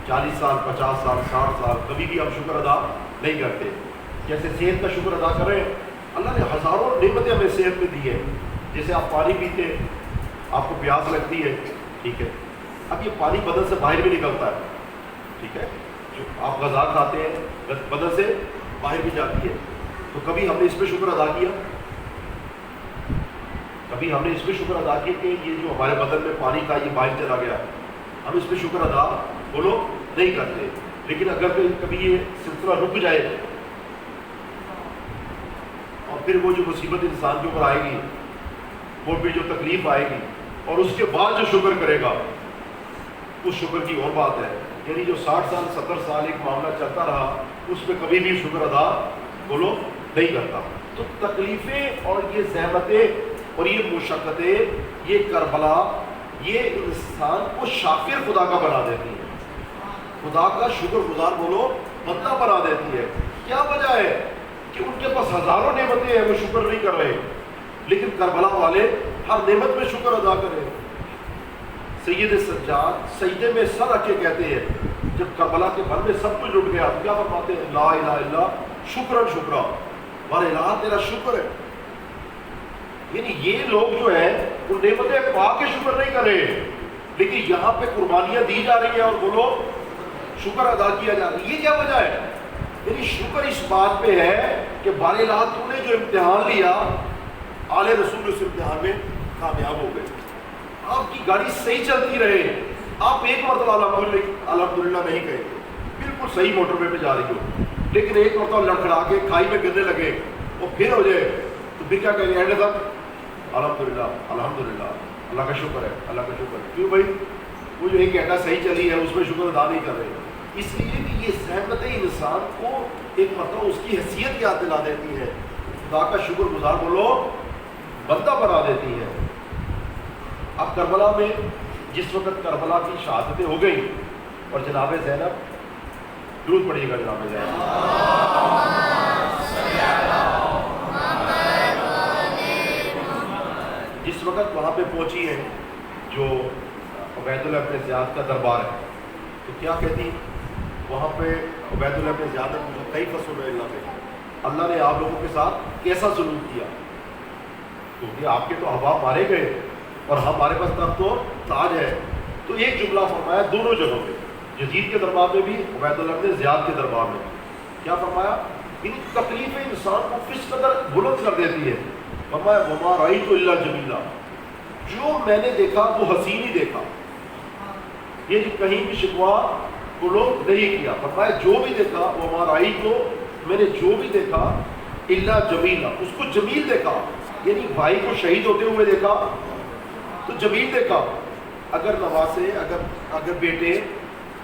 40 سال 50 سال 60 سال، کبھی بھی ہم شکر ادا نہیں کرتے. جیسے صحت کا شکر ادا کریں، اللہ نے ہزاروں نعمتیں ہمیں صحت میں دی ہے. جیسے آپ پانی پیتے، آپ کو پیاس لگتی ہے، ٹھیک ہے، اب یہ پانی بدن سے باہر بھی نکلتا ہے، ٹھیک ہے، جو آپ غذا کھاتے ہیں بدن سے باہر بھی جاتی ہے. تو کبھی ہم نے اس پہ شکر ادا کیا؟ کبھی ہم نے اس پہ شکر ادا کیا کہ یہ جو ہمارے بدن میں پانی تھا یہ باہر چلا گیا؟ ہم اس پہ شکر ادا بولو نہیں کرتے. لیکن اگر کبھی یہ سلسلہ رک جائے اور پھر وہ جو مصیبت انسان کے اوپر آئے گی، وہ بھی جو تکلیف آئے گی، اور اس کے بعد جو شکر کرے گا اس شکر کی اور بات ہے. یعنی جو 60 سال 70 سال ایک معاملہ چلتا رہا اس پہ کبھی بھی شکر ادا بولو نہیں کرتا. تو تکلیفیں اور یہ زحمتیں اور یہ مشقتیں، یہ کربلا، یہ انسان کو شاکر خدا کا بنا دیتی ہیں. خدا کا شکر گزار بولو بندہ بنا دیتی ہے. کیا وجہ ہے کہ ان کے پاس ہزاروں نعمتیں ہیں, وہ شکر نہیں کر رہے, لیکن کربلا والے ہر نعمت میں شکر ادا کریں. سید سجاد سجدے میں سر رکھ کے کہتے ہیں, جب کربلا کے بھر میں سب کچھ لٹ گیا تو کیا فرماتے ہیں, لا الہ الا شکرا شکرا, ہمارے الہ تیرا شکر ہے. یعنی یہ لوگ جو ہے وہ نعمتیں پا کے شکر نہیں کر رہے, لیکن یہاں پہ قربانیاں دی جا رہی ہیں اور بولو شکر ادا کیا جا رہا ہے. یہ کیا وجہ ہے؟ یعنی شکر اس بات پہ ہے کہ بارے لا تو نے جو امتحان لیا, آل رسول اس امتحان میں کامیاب ہو گئے. آپ کی گاڑی صحیح چلتی رہے, آپ ایک مرتبہ الحمدللہ نہیں کہے, بالکل صحیح موٹر وے پہ جا رہی ہو, لیکن ایک مرتبہ لڑکھڑا کے کھائی میں گرنے لگے اور پھر ہو جائے تو پھر کیا کہیں گے, اینڈ تک الحمدللہ الحمدللہ, اللہ کا شکر ہے, اللہ کا شکر ہے. کیوں بھائی, وہ جو ایک گھنٹہ صحیح چلی ہے اس میں شکر ادا نہیں کر رہے. اس لیے کہ یہ زحمت انسان کو ایک مرتبہ اس کی حیثیت یاد دلا دیتی ہے, خدا کا شکر گزار بولو بندہ بنا دیتی ہے. اب کربلا میں جس وقت کربلا کی شہادتیں ہو گئی اور جناب زینب, درود پڑھیے گا جناب زینب, جس وقت وہاں پہ پہنچی ہیں جو عبید اللہ ابن زیاد کا دربار ہے, تو کیا کہتی وہاں پہ عبید اللہ ابن زیاد نے پوچھا کئی فصل میں اللہ نے آپ لوگوں کے ساتھ کیسا سلوک کیا, کیونکہ آپ کے تو احباب مارے گئے اور ہمارے پاس تب تو تاج ہے. تو ایک جملہ فرمایا دونوں جگہوں پہ, یزید کے دربار میں بھی, عبید اللہ ابن زیاد کے دربار میں بھی. کیا فرمایا, ان تکلیفیں انسان کو کس قدر بلند کر دیتی ہے. فرمایا وما رأیت الا جمیلا, جو میں نے دیکھا وہ حسین ہی دیکھا, یہ کہیں بھی شکوا بولو نہیں کیا. فرمایا جو بھی دیکھا وما رأیت, میں نے جو بھی دیکھا الا جمیلا, اس کو جمیل دیکھا. یعنی بھائی کو شہید ہوتے ہوئے دیکھا تو جمیل دیکھا. اگر نواسے, اگر بیٹے,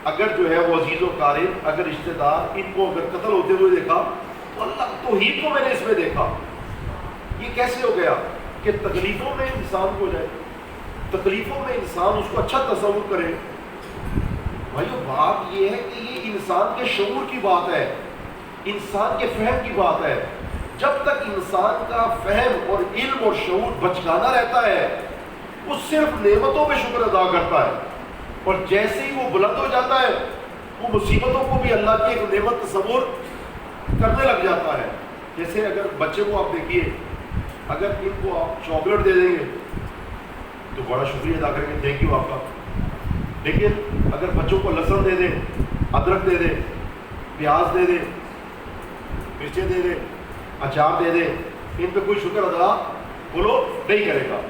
اگر جو ہے وہ عزیز و قارب, اگر رشتہ دار, ان کو اگر قتل ہوتے ہوئے دیکھا تو اللہ توحید کو میں نے اس میں دیکھا. یہ کیسے ہو گیا کہ تکلیفوں میں انسان کو جائے, تکلیفوں میں انسان اس کو اچھا تصور کرے. بھائیو بات یہ ہے کہ یہ انسان کے شعور کی بات ہے, انسان کے فہم کی بات ہے. جب تک انسان کا فہم اور علم اور شعور بچگانا رہتا ہے وہ صرف نعمتوں پہ شکر ادا کرتا ہے, اور جیسے ہی وہ بلند ہو جاتا ہے وہ مصیبتوں کو بھی اللہ کی ایک نعمت تصور کرنے لگ جاتا ہے. جیسے اگر بچے کو آپ دیکھیے, اگر ان کو آپ چاکلیٹ دے دیں گے تو بڑا شکریہ ادا کریں گے, تھینک یو آپ کا. لیکن اگر بچوں کو لہسن دے دیں, ادرک دے دیں, پیاز دے دیں, مرچیں دے دیں, اچار دے دیں, ان پہ کوئی شکر ادا بولو نہیں کرے گا.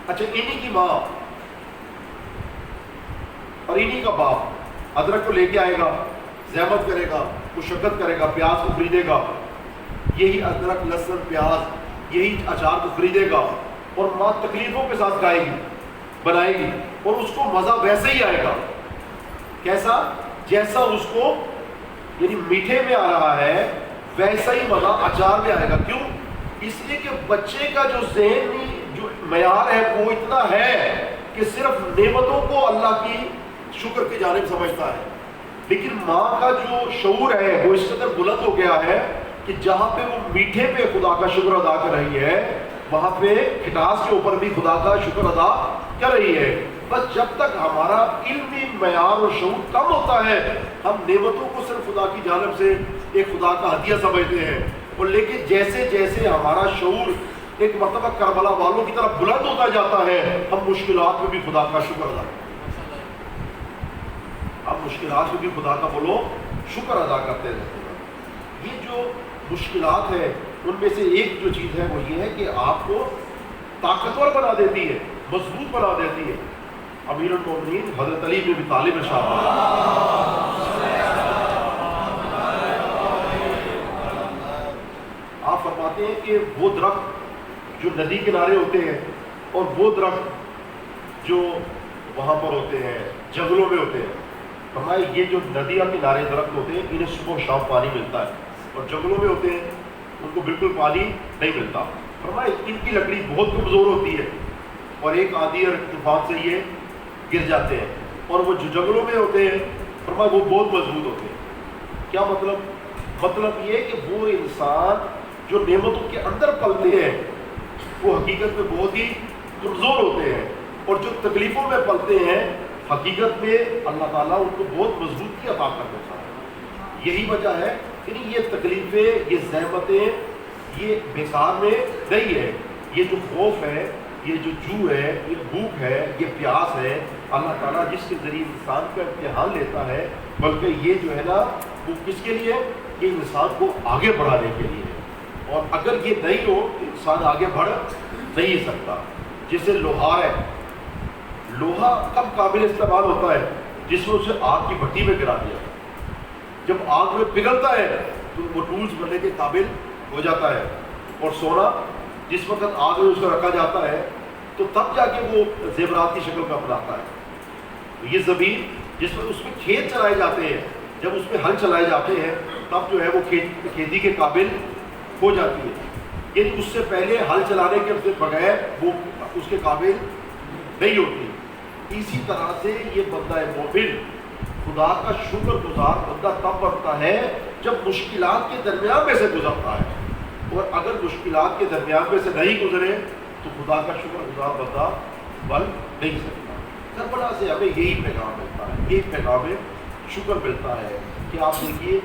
اچھا انہی کی ماں اور انہی کا باپ ادرک کو لے کے آئے گا, زحمت کرے گا, مشقت کرے گا, پیاز کو خریدے گا, یہی ادرک لہسن پیاز یہی اچار کو خریدے گا, اور ماں تکلیفوں کے ساتھ کھائے گی, بنائے گی, اور اس کو مزہ ویسے ہی آئے گا. کیسا, جیسا اس کو یعنی میٹھے میں آ رہا ہے ویسا ہی مزہ اچار میں آئے گا. کیوں؟ اس لیے کہ بچے کا جو ذہنی جو معیار ہے وہ اتنا ہے کہ صرف نعمتوں کو اللہ کی شکر کی جانب سمجھتا ہے. لیکن ماں کا جو شعور ہے وہ اس قدر بلند ہو گیا ہے کہ جہاں پہ وہ میٹھے پہ خدا کا شکر ادا کر رہی ہے وہاں پہ کھٹاس کے اوپر بھی خدا کا شکر ادا کر رہی ہے. بس جب تک ہمارا علمی معیار اور شعور کم ہوتا ہے ہم نعمتوں کو صرف خدا کی جانب سے ایک خدا کا ہدیہ سمجھتے ہیں, اور لیکن جیسے جیسے ہمارا شعور ایک مرتبہ کربلا والوں کی طرف بلند ہوتا جاتا ہے ہم مشکلات میں بھی خدا کا شکر ادا کرتے ہیں. ہم مشکلات میں بھی خدا کا بولو شکر ادا کرتے رہتے ہیں. یہ جو مشکلات ہے ان میں سے ایک جو چیز ہے وہ یہ ہے کہ آپ کو طاقتور بنا دیتی ہے, مضبوط بنا دیتی ہے. امیر المومنین حضرت علی بن ابی طالب ارشاد آپ فرماتے ہیں کہ وہ درخت جو ندی کنارے ہوتے ہیں اور وہ درخت جو وہاں پر ہوتے ہیں جنگلوں میں ہوتے ہیں, فرمایا یہ جو ندیاں کنارے درخت ہوتے ہیں انہیں صبح و شام پانی ملتا ہے, اور جنگلوں میں ہوتے ہیں ان کو بالکل پانی نہیں ملتا. فرمایا ان کی لکڑی بہت کمزور ہوتی ہے اور ایک آندھی اور طوفان سے یہ گر جاتے ہیں, اور وہ جو جنگلوں میں ہوتے ہیں فرمایا وہ بہت مضبوط ہوتے ہیں. کیا مطلب؟ مطلب یہ کہ وہ انسان جو نعمتوں کے اندر پلتے ہیں وہ حقیقت میں بہت ہی کمزور ہوتے ہیں، اور جو تکلیفوں میں پلتے ہیں حقیقت میں اللہ تعالیٰ ان کو بہت مضبوطی عطا کر دیتا ہے. یہی وجہ ہے کہ یہ تکلیفیں، یہ زحمتیں یہ بیکار میں نہیں ہے. یہ جو خوف ہے، یہ جو جو ہے، یہ بھوک ہے، یہ پیاس ہے، اللہ تعالیٰ جس کے ذریعے انسان کا امتحان لیتا ہے، بلکہ یہ جو ہے نا وہ کس کے لیے؟ یہ انسان کو آگے بڑھانے کے لیے ہے. اور اگر یہ نہیں ہو تو انسان آگے بڑھ نہیں سکتا. جیسے لوہار ہے، لوہا کب قابل استعمال ہوتا ہے؟ جس میں اسے آگ کی بھٹی میں گرا دیا. جب آگ میں پگھلتا ہے تو وہ ٹولز بننے کے قابل ہو جاتا ہے. اور سونا جس وقت آگ میں اس کو رکھا جاتا ہے تو تب جا کے وہ زیورات کی شکل کا بناتا ہے. یہ زمین جس میں اس میں کھیت چلائے جاتے ہیں، جب اس میں ہل چلائے جاتے ہیں تب جو ہے وہ کھیتی کے قابل ہو جاتی ہے. یعنی اس سے پہلے ہل چلانے کے بغیر وہ اس کے قابل نہیں ہوتی. اسی طرح سے یہ بندہ مومن خدا کا شکر گزار بندہ تب بنتا ہے جب مشکلات کے درمیان میں سے گزرتا ہے. اور اگر مشکلات کے درمیان میں سے نہیں گزرے تو خدا کا شکر گزار بندہ بن نہیں سکتا. کربلا سے ہمیں یہی پیغام ملتا ہے، یہی پیغام شکر ملتا ہے کہ آپ دیکھیے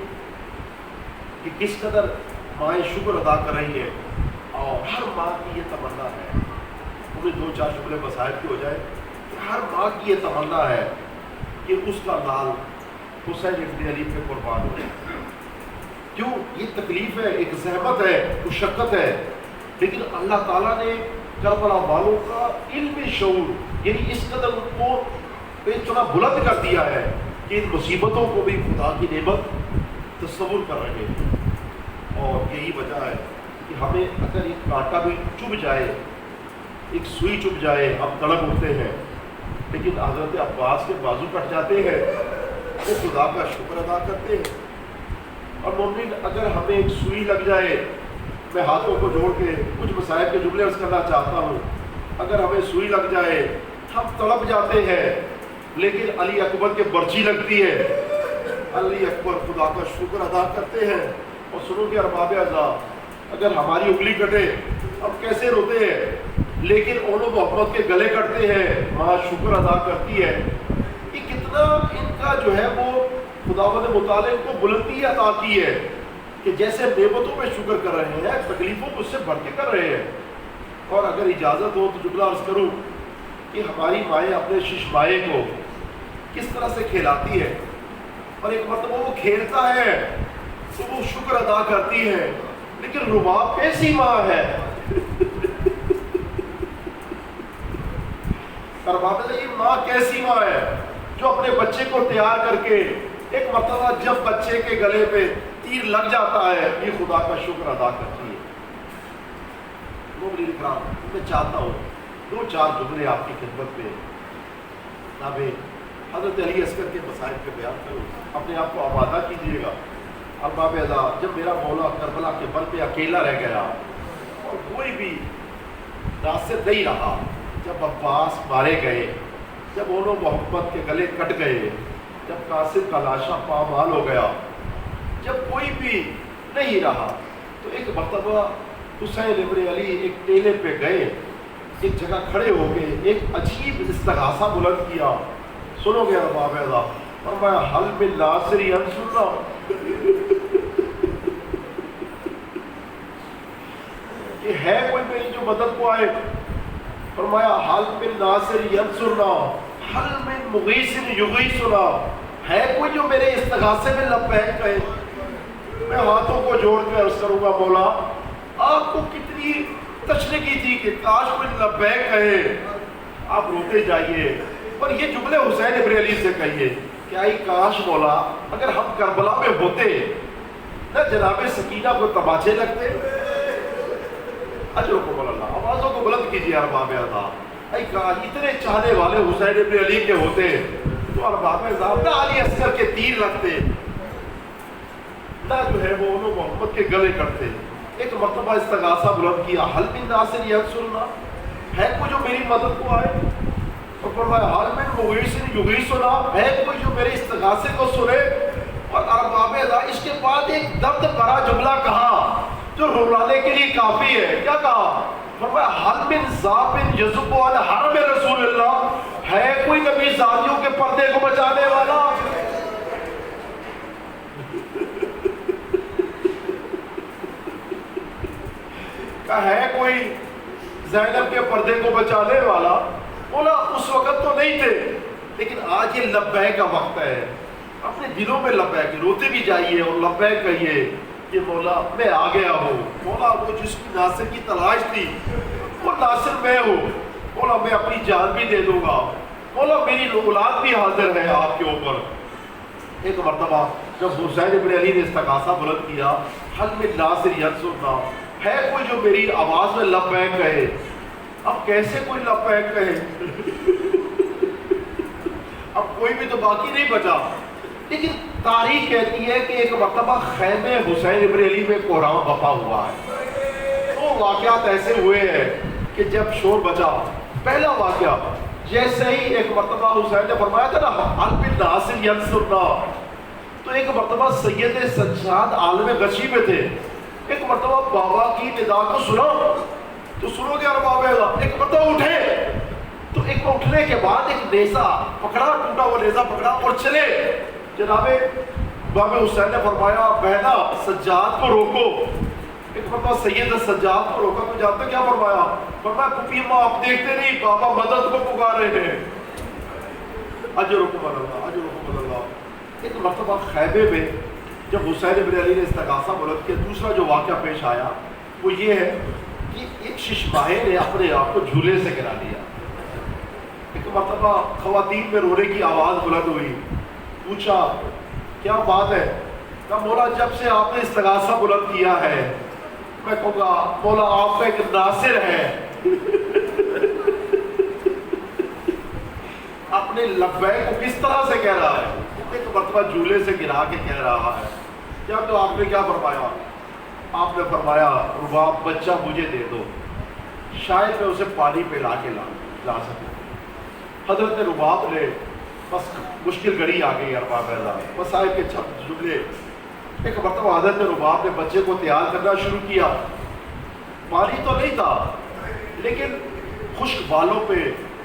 کہ کس قدر مائیں شکر ادا کر رہی ہے. اور ہر ماں کی یہ تمنا ہے، انہیں دو چار شکر مسائل کی ہو جائے، ہر ماں کی یہ تمنا ہے کہ اس کا لال حسین ابن علی پہ قربان ہو جائے. کیوں؟ یہ تکلیف ہے، ایک زحمت ہے، مشقت ہے، لیکن اللہ تعالیٰ نے کربلا والوں کا علم شعور یعنی اس قدر ان کو اتنا بلند کر دیا ہے کہ ان مصیبتوں کو بھی خدا کی نعمت تصور کر رہے ہیں. اور یہی وجہ ہے کہ ہمیں اگر ایک کانٹا بھی چبھ جائے، ایک سوئی چبھ جائے، ہم تڑپ اٹھتے ہیں، لیکن حضرت عباس کے بازو کٹ جاتے ہیں وہ خدا کا شکر ادا کرتے ہیں. اور مومن اگر ہمیں ایک سوئی لگ جائے، میں ہاتھوں کو جوڑ کے کچھ مسائل کے جملے عرض کرنا چاہتا ہوں، اگر ہمیں سوئی لگ جائے ہم تڑپ جاتے ہیں، لیکن علی اکبر کے برچی لگتی ہے، علی اکبر خدا کا شکر ادا کرتے ہیں. اور سنو کہ ارباب عذاب اگر ہماری انگلی کٹے ہم کیسے روتے ہیں، لیکن اولو محمد کے گلے کٹتے ہیں، ماں شکر ادا کرتی ہے. یہ کتنا ان کا جو ہے وہ خداوند متعال کو بلندی عطا کی ہے کہ جیسے نعمتوں پہ شکر کر رہے ہیں تکلیفوں کو اس سے بڑھ کے کر رہے ہیں. اور اگر اجازت ہو تو جملہ عرض کروں کہ ہماری مائیں اپنے ششمائے کو کس طرح سے کھلاتی ہے، اور ایک مرتبہ وہ کھیلتا ہے تو وہ شکر ادا کرتی ہے، لیکن رباب کیسی ماں ہے. یہ ماں کیسی ماں ہے جو اپنے بچے کو تیار کر کے ایک مرتبہ جب بچے کے گلے پہ تیر لگ جاتا ہے یہ خدا کا شکر ادا کرتی ہے. میں چاہتا ہوں دو چار جملے آپ کی خدمت میں جناب حضرت علی اصغر کے مسائل پہ بیان کروں، اپنے آپ کو آمادہ کیجیے گا. ارباب عذاب جب میرا مولا کربلا کے بل پہ اکیلا رہ گیا اور کوئی بھی ناصر نہیں رہا، جب عباس مارے گئے، جب اولو محمد کے گلے کٹ گئے، جب قاسم کا لاشا پامال ہو گیا، جب کوئی بھی نہیں رہا، تو ایک مرتبہ حسین ابن علی ایک ٹیلے پہ گئے، ایک جگہ کھڑے ہو گئے، ایک عجیب استغاثہ بلند کیا. سنو گے ارباب عذاب، فرمایا حل من ناصر ینصرنا. کہ ہے کوئی میری جو مدد کو آئے؟ فرمایا حل من ناصر ینصرنا حل من مغیث یغیثنا. ہے کوئی جو میرے استغاثے میں لبیک کہے؟ میں ہاتھوں کو جوڑ کے عرض کروں گا مولا آپ کو کتنی تشنگی تھی کہ کاش کوئی لبیک کہے. آپ روتے جائیے، پر یہ جملے حسین ابن علی سے کہیے کہ آئی کاش مولا اگر ہم کربلا میں ہوتے نہ جناب سکینہ کو تماچے لگتے. اجروں کو بول اللہ، آوازوں کو بلند کیجیے ارباب عذاب. اے کاش اتنے چاہنے والے حسین ابن علی کے ہوتے تو ارباب عذاب نہ علی اصغر کے تیر لگتے، نہ جو ہے وہ انہوں محمد کے گلے کٹتے. ایک مرتبہ استغاثہ بلند کیا، حل من ناصر ینصرنا، ہے کوئی جو میری مدد کو آئے؟ تو فرمایا حال من مغیث یغیثنا، ہے کوئی جو میرے استغاثے کو سنے؟ اور ارباب ادا اس کے بعد ایک درد بھرا جملہ کہا جو رلانے کے لیے کافی ہے. کیا کہا؟ فرمایا حل من ذابن یذب علی حرم رسول اللہ، ہے کوئی نبی زادیوں کے پردے کو بچانے والا؟ کہ ہے کوئی زینب کے پردے کو بچانے والا؟ بولا اس وقت تو نہیں تھے، لیکن آج یہ لبیک کا وقت ہے. اپنے دلوں میں لبیک، روتے بھی جائیے اور لبیک کہیے کہ مولا میں آ گیا ہوں. مولا وہ جس کی ناصر کی تلاش تھی وہ ناصر میں ہوں. مولا میں اپنی جان بھی دے دوں گا. مولا میری اولاد بھی حاضر ہے آپ کے اوپر. ایک مرتبہ جب حسین بن علی نے استغاثہ بلند کیا، حل من ناصر ینصرنا، ہے کوئی جو میری آواز میں لبیک کہے؟ اب کیسے کوئی لبیک کہے؟ اب کوئی بھی تو باقی نہیں بچا. لیکن تاریخ کہتی ہے کہ ایک مرتبہ خیمے حسین ابن علی میں کوہرام بپا ہوا ہے. تو واقعات ایسے ہوئے ہیں کہ جب شور بچا، پہلا واقعہ جیسے ہی ایک مرتبہ حسین نے فرمایا تھا نا حل من ناصر ینصرنا، تو ایک مرتبہ سید سجاد عالم غشی میں تھے. ایک مرتبہ بابا کی ندا کو سنا تو سنو گے ارباب ادا، ایک مرتبہ اٹھے تو ایک اٹھنے کے بعد ایک نیزہ پکڑا، ٹوٹا ہوا نیزہ پکڑا اور چلے. جناب امام حسین نے فرمایا بہنا سجاد کو روکو. ایک مرتبہ سید سجاد کو روکا تو جانتے کیا فرمایا؟ فرمایا پھپھی ماں آپ دیکھتے نہیں بابا مدد کو پکار رہے ہیں. اجرکم اللہ، اجرکم اللہ. ایک مرتبہ خیمے میں جب حسین بن علی نے استغاثہ بلند کیا، دوسرا جو واقعہ پیش آیا وہ یہ ہے کہ ایک ششماہے نے اپنے آپ کو جھولے سے گرا لیا. ایک مرتبہ خواتین میں رونے کی آواز بلند ہوئی. پوچھا کیا بات ہے؟ کہا مولا جب سے آپ نے استغاثہ بلند کیا ہے میں کہوں گا مولا آپ کا ایک ناصر ہے. اپنے لبیک کو کس طرح سے کہہ رہا ہے؟ ایک مرتبہ جھولے سے گرا کے کہہ رہا ہے. کیا تو آپ نے کیا فرمایا؟ آپ نے فرمایا رباب بچہ مجھے دے دو، شاید میں اسے پانی پلا کے لا سکوں. حضرت رباب نے بس مشکل گھڑی آ گئی ارباب اعلیٰ، بس صاحب کے چھپ جملے. ایک مرتبہ حضرت رباب نے بچے کو تیار کرنا شروع کیا. پانی تو نہیں تھا لیکن خشک بالوں پہ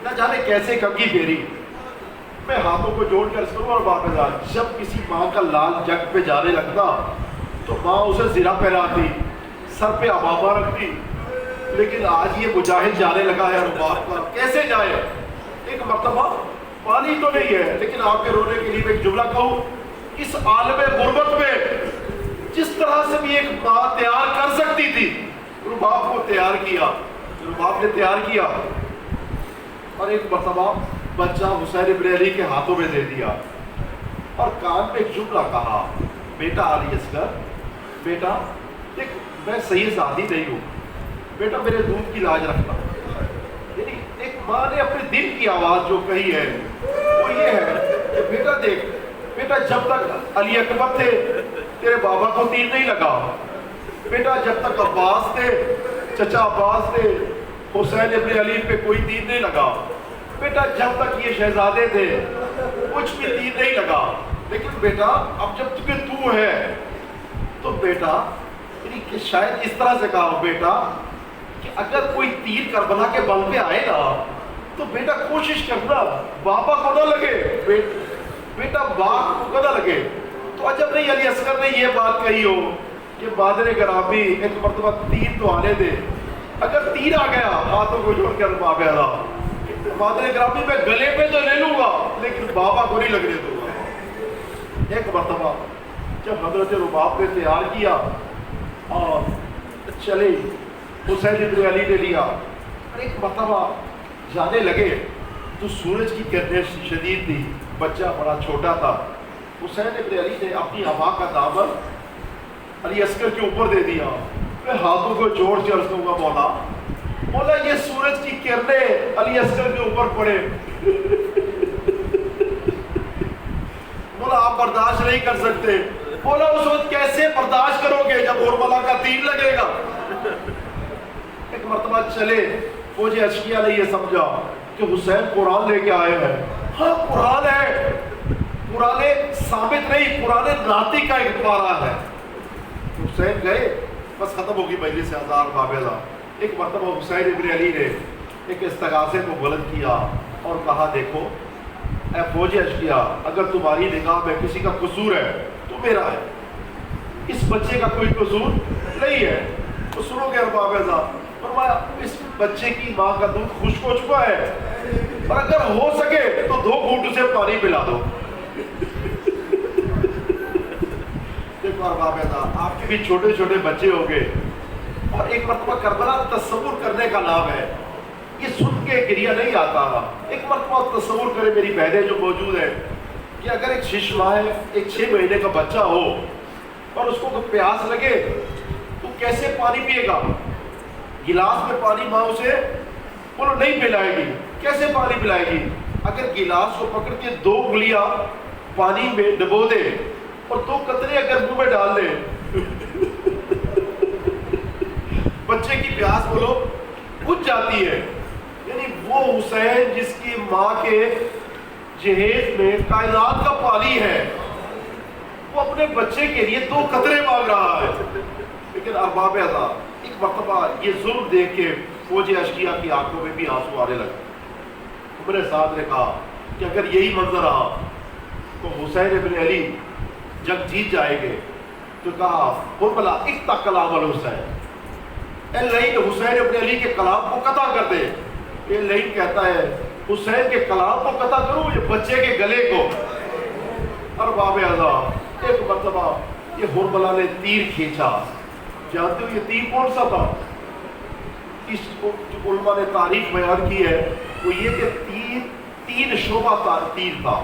نہ جانے کیسے کنگھی پھیری. میں ہاتھوں کو جوڑ کر سنوں اور واپس آ، جب کسی ماں کا لال جگ پہ جانے لگتا تو ماں اسے زرہ پہناتی، سر پہ عمامہ رکھتی. لیکن آج یہ مجاہد جانے لگا ہے رباب کا، کیسے جائے؟ ایک مرتبہ پانی تو نہیں ہے لیکن آپ کے رونے کے لیے میں ایک جملہ کہوں، اس عالم غربت میں جس طرح سے بھی ایک ماں تیار کر سکتی تھی رباب کو تیار کیا. رباب نے تیار کیا اور ایک مرتبہ بچہ حسین بن علی کے ہاتھوں میں دے دیا اور کان میں ایک جملہ کہا، بیٹا علی اصغر، بیٹا دیکھ میں صحیح زادی نہیں ہوں، بیٹا میرے دودھ کی لاج رکھنا. یعنی ایک ماں نے اپنے دل کی آواز جو کہی ہے وہ یہ ہے کہ بیٹا دیکھ بیٹا جب تک علی اکبر تھے تیرے بابا کو تیر نہیں لگا. بیٹا جب تک عباس تھے، چچا عباس تھے، حسین ابن علی پہ کوئی تیر نہیں لگا. بیٹا جب تک یہ شہزادے تھے کچھ بھی تیر نہیں لگا. لیکن بیٹا اب جب تمہیں تو ہے تو بیٹا یعنی شاید اس طرح سے کہا بیٹا کہ اگر کوئی تیر کربلا کے بل پہ آئے نا تو بیٹا کوشش کرنا بابا کو نہ لگے، بیٹا باپ کو نہ لگے. تو عجب نہیں علی اصغر نے یہ بات کہی ہو کہ بادر گرامی ایک مرتبہ تیر تو آنے دے، اگر تیر آ گیا ہاتھوں کو جوڑ کر باب اعلیٰ بادر گرامی میں گلے پہ تو لے لوں گا لیکن بابا کو نہیں لگنے دوں گا. ایک مرتبہ جب حضرت رباب نے تیار کیا اور چلے حسین ابن علی نے لیا اور ایک مرتبہ جانے لگے تو سورج کی کرنیں شدید تھی، بچہ بڑا چھوٹا تھا. حسین ابن علی نے اپنی ہوا کا دامن علی اصغر کے اوپر دے دیا. میں ہاتھوں کو جوڑ کے عرض کروں گا مولا مولا یہ سورج کی کرنیں علی اصغر کے اوپر پڑے، مولا آپ برداشت نہیں کر سکتے. مولا اس وقت کیسے برداشت کرو گے جب کربلا کا تیر لگے گا. ایک مرتبہ چلے فوج اشکیا نے یہ سمجھا کہ حسین قرآن لے کے آئے ہیں. ہاں قرآن ہے، قرآن ثابت نہیں، قرآن ناطق کا ایک پارہ ہے. حسین گئے، بس ختم ہوگی مجلس ہزار بابیلا. ایک مرتبہ حسین ابن علی نے ایک استغاثے کو بلند کیا اور کہا دیکھو اے فوج اشقیا، اگر تمہاری نگاہ میں کسی کا قصور ہے تو میرا ہے، اس بچے کا کوئی قصور نہیں ہے. تو سنو گے ارباب ذات، فرمایا اس بچے کی ماں کا دودھ خشک ہو چکا ہے، اور اگر ہو سکے تو 2 گھونٹ اسے پانی پلا دو. دیکھو ارباب ذات، آپ کے بھی چھوٹے چھوٹے بچے ہوں گے، اور ایک مرتبہ کربلا تصور کرنے کا نام ہے، یہ سن کے گریہ نہیں آتا. ایک مرتبہ تصور کرے میری بہنیں جو موجود ہے کہ اگر ایک 6 ماہ ایک 6 مہینے کا بچہ ہو اور اس کو پیاس لگے تو کیسے پانی پیے گا؟ گلاس میں پانی ماں اسے بولو نہیں پلائے گی، کیسے پانی پلائے گی؟ اگر گلاس کو پکڑ کے 2 انگلیاں پانی میں ڈبو دے اور 2 قطرے اگر منہ میں ڈال دے، بچے کی پیاس بولو بجھ جاتی ہے. یعنی وہ حسین جس کی ماں کے جہیز میں کائنات کا پانی ہے، وہ اپنے بچے کے لیے 2 قطرے مانگ رہا ہے. لیکن ارباب ذات ایک مرتبہ یہ ظلم دیکھ کے فوج اشقیا کی آنکھوں میں بھی آنسو آنے لگے. عمر سعد نے کہا کہ اگر یہی منظر رہا تو حسین ابن علی جنگ جیت جائیں گے. تو کہا قربلا اقطع کلام الحسین، اے لعین حسین ابن علی کے کلام کو قطع کر دے. یہ لعین کہتا ہے حسین کے کلام کو قطع کروں یہ بچے کے گلے کو. ارباب ذات ایک مرتبہ یہ حرملہ نے تیر کھینچا. جانتے ہو یہ تیر کون سا تھا؟ اس کو جو علماء نے تاریخ بیان کی ہے وہ یہ کہ تین شعبہ تیر تھا.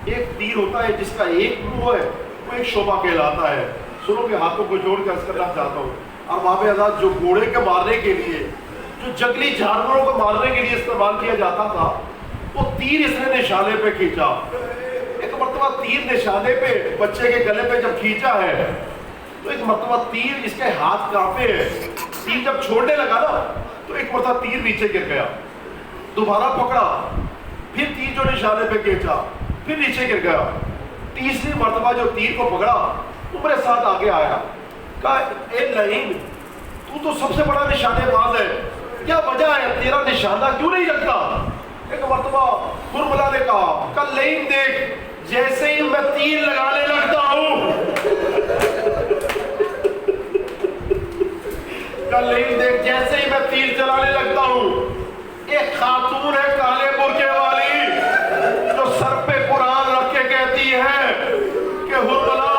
ایک تیر ہوتا ہے جس کا ایک منہ ہے، وہ ایک شعبہ کہلاتا ہے. سنو کہ ہاتھوں کو جوڑ کر اس کرنا چاہتا ہوں. ارباب ذات جو گھوڑے کے مارنے کے لیے، جو جنگلی جانوروں کو مارنے کے لیے استعمال کیا جاتا تھا، وہ تیر اس نے نشانے پہ کھینچا. ایک مرتبہ تیر نشانے پہ بچے کے گلے پہ جب کھینچا ہے تو ایک مرتبہ تیر اس کے ہاتھ کانپے ہے. تیر جب چھوڑنے لگا نا تو ایک مرتبہ تیر نیچے گر گیا. دوبارہ پکڑا، پھر تیر جو نشانے پہ کھینچا، پھر نیچے گر گیا. تیسری مرتبہ جو تیر کو پکڑا عمر سعد آگے آیا، کہا اے لعین تو سب سے بڑا نشانے باز ہے، کیا وجہ ہے تیرا نشانہ کیوں نہیں لگتا؟ ایک مرتبہ حرملہ نے کہا کہ لعین دیکھ جیسے ہی میں تیر لگانے لگتا ہوں، لعین دیکھ جیسے ہی میں تیر چلانے لگتا ہوں، ایک خاتون ہے کالے برقعے والی جو سر پہ قرآن رکھ کے کہتی ہے کہ حرملہ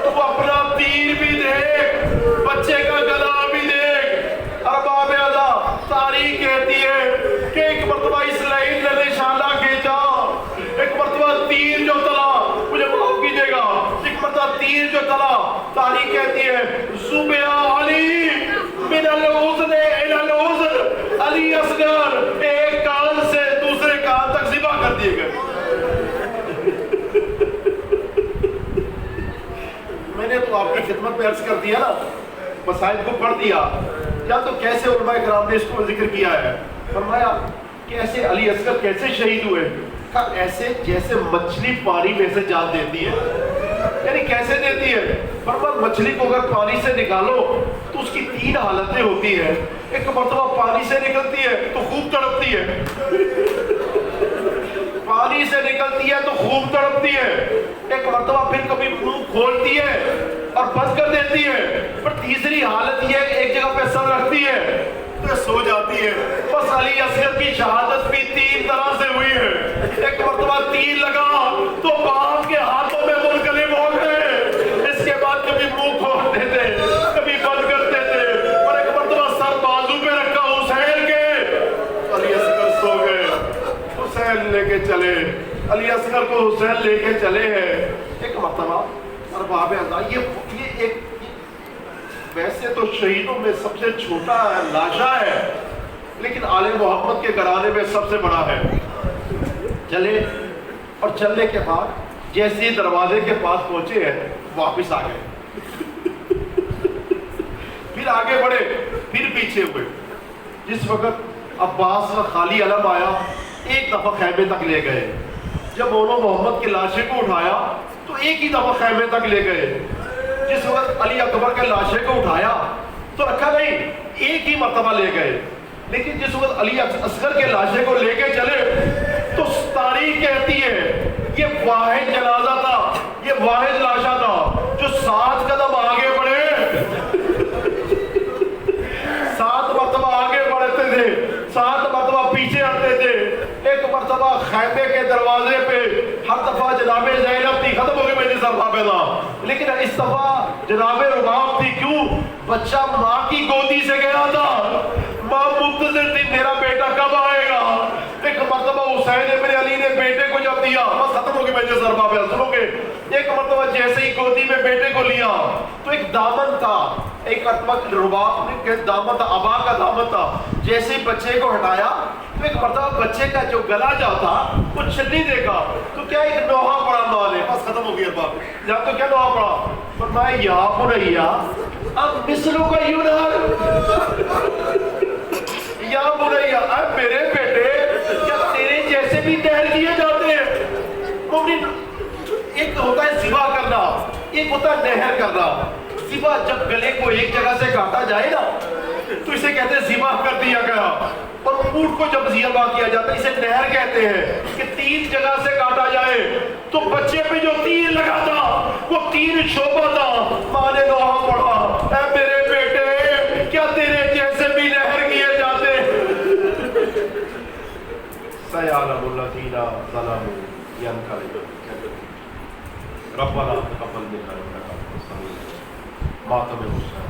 تو اپنا تیر بھی دیکھ، بچے کا گلا بھی دیکھ. ارباب ذات تاریخ کہتی ہے کہ ایک مرتبہ اس لعین نے نشانہ کھینچا، ایک مرتبہ تیر جو چلا، مجھے معاف کیجیے گا، ایک مرتبہ تیر جو چلا، تاریخ کہتی ہے زبیا علی من العذر الى العذر، علی اصغر ایک کان سے دوسرے کان تک ذبح کر دیے گئے. میں نے تو آپ کی خدمت میں عرض کر دیا نا، مسائل کو پڑھ دیا. یا تو کیسے علماء کرام نے اس کو ذکر کیا ہے، فرمایا کیسے علی اصغر کیسے شہید ہوئے؟ کہا ایسے جیسے مچھلی پانی میں سے جان دیتی ہے. یعنی کیسے دیتی ہے؟ فرمایا مچھلی کو اگر پانی سے نکالو تو اس کی 3 حالتیں ہوتی ہیں. ایک مرتبہ پانی سے نکلتی ہے تو خوب تڑپتی ہے، پانی سے نکلتی ہے تو خوب تڑپتی ہے، ایک مرتبہ پھر کبھی منہ کھولتی ہے اور بند کر دیتی ہے، پر تیسری حالت یہ ہے کہ ایک جگہ پہ سر رکھتی ہے تو سو جاتی ہے. بس علی اصغر کی شہادت بھی 3 طرح سے ہوئی ہے. ایک مرتبہ تیر لگا تو باپ کے ہاتھوں میں منقلب ہو گئے، اس کے بعد کبھی منہ کھولتے تھے کبھی بند کرتے تھے، اور ایک مرتبہ سر بازو پہ رکھا حسین کے، علی اصغر سو گئے. حسین لے کے چلے، علی اصغر کو حسین لے کے چلے ہیں. ایک مرتبہ ارباب ذات یہ ایک ویسے تو شہیدوں میں سب سے چھوٹا ہے، لاشا ہے، لیکن آل محمد کے گھرانے میں سب سے بڑا ہے. چلے اور چلنے کے بعد جیسے دروازے کے پاس پہنچے ہیں واپس آ گئے، پھر آگے بڑھے، پھر پیچھے ہوئے. جس وقت عباس کا خالی علم آیا، ایک دفعہ خیمے تک لے گئے. جب انہوں نے محمد کی لاشیں کو اٹھایا تو ایک ہی دفعہ خیمے تک لے گئے. جس وقت علی اکبر کے لاشیں کو اٹھایا تو رکھا نہیں، ایک ہی مرتبہ لے گئے. لیکن جس وقت علی اصغر کے لاشیں کو لے کے چلے تو تاریخ کہتی ہے یہ واحد جنازہ تھا، یہ واحد لاشا تھا جو 7 قدم آگے بڑھے، 7 مرتبہ آگے بڑھتے تھے، 7 مرتبہ پیچھے ہٹتے تھے. ایک مرتبہ خیمے کے دروازے پہ ہر دفعہ جناب زینب تھی، ختم ہو گئی میری سب حافظہ، لیکن اس دفعہ جناب رباب تھی. کیوں؟ بچہ ماں کی گودی سے گیا تھا، ماں منتظر تھی میرا بیٹا کب آئے گا. ایک مرتبہ حسین ابن علی نے بیٹے کو جب دیا، بس ختم ہو گئی میری سر حافظ، سنو گے. ایک مرتبہ جیسے ہی گودی میں بیٹے کو لیا تو ایک دامن تھا، ایک رباب نے دامن تھا، ابا کا دامن تھا. جیسے ہی بچے کو ہٹایا تو ایک مرتبہ بچے کا جو گلا جا تھا وہ چھنی دیکھا تو کیا ایک نوحہ پڑا ماں نے، بس ختم ہو گیا ارباب. جب تو کیا نوحہ پڑا؟ فرمایا یا بنیا اب مثلو کا یونہر، یا بنیا اے میرے بیٹے کیا تیرے جیسے بھی نہر کیے جاتے ہیں. مومن ایک ہوتا ہے ذبح کرنا، ایک ہوتا ہے نہر کرنا. ذبح جب گلے کو ایک جگہ سے کاٹا جائے نا تو اسے کہتے ہیں ذبح کر دیا گیا. اور اونٹ کو جب ذبح کیا جاتا ہے اسے نہر کہتے ہیں کہ 3 جگہ سے کاٹا جائے. تو بچے پہ جو تیر لگا تھا وہ تیر شعبہ تھا. ماں نے نوحہ پڑھا اے میرے بیٹے کیا تیرے جیسے بھی نہر کیے جاتے. سیعلم الذین ظلموا ینقلبون ربنا تقبل منا انک انت السمیع العلیم. ماتم حسین.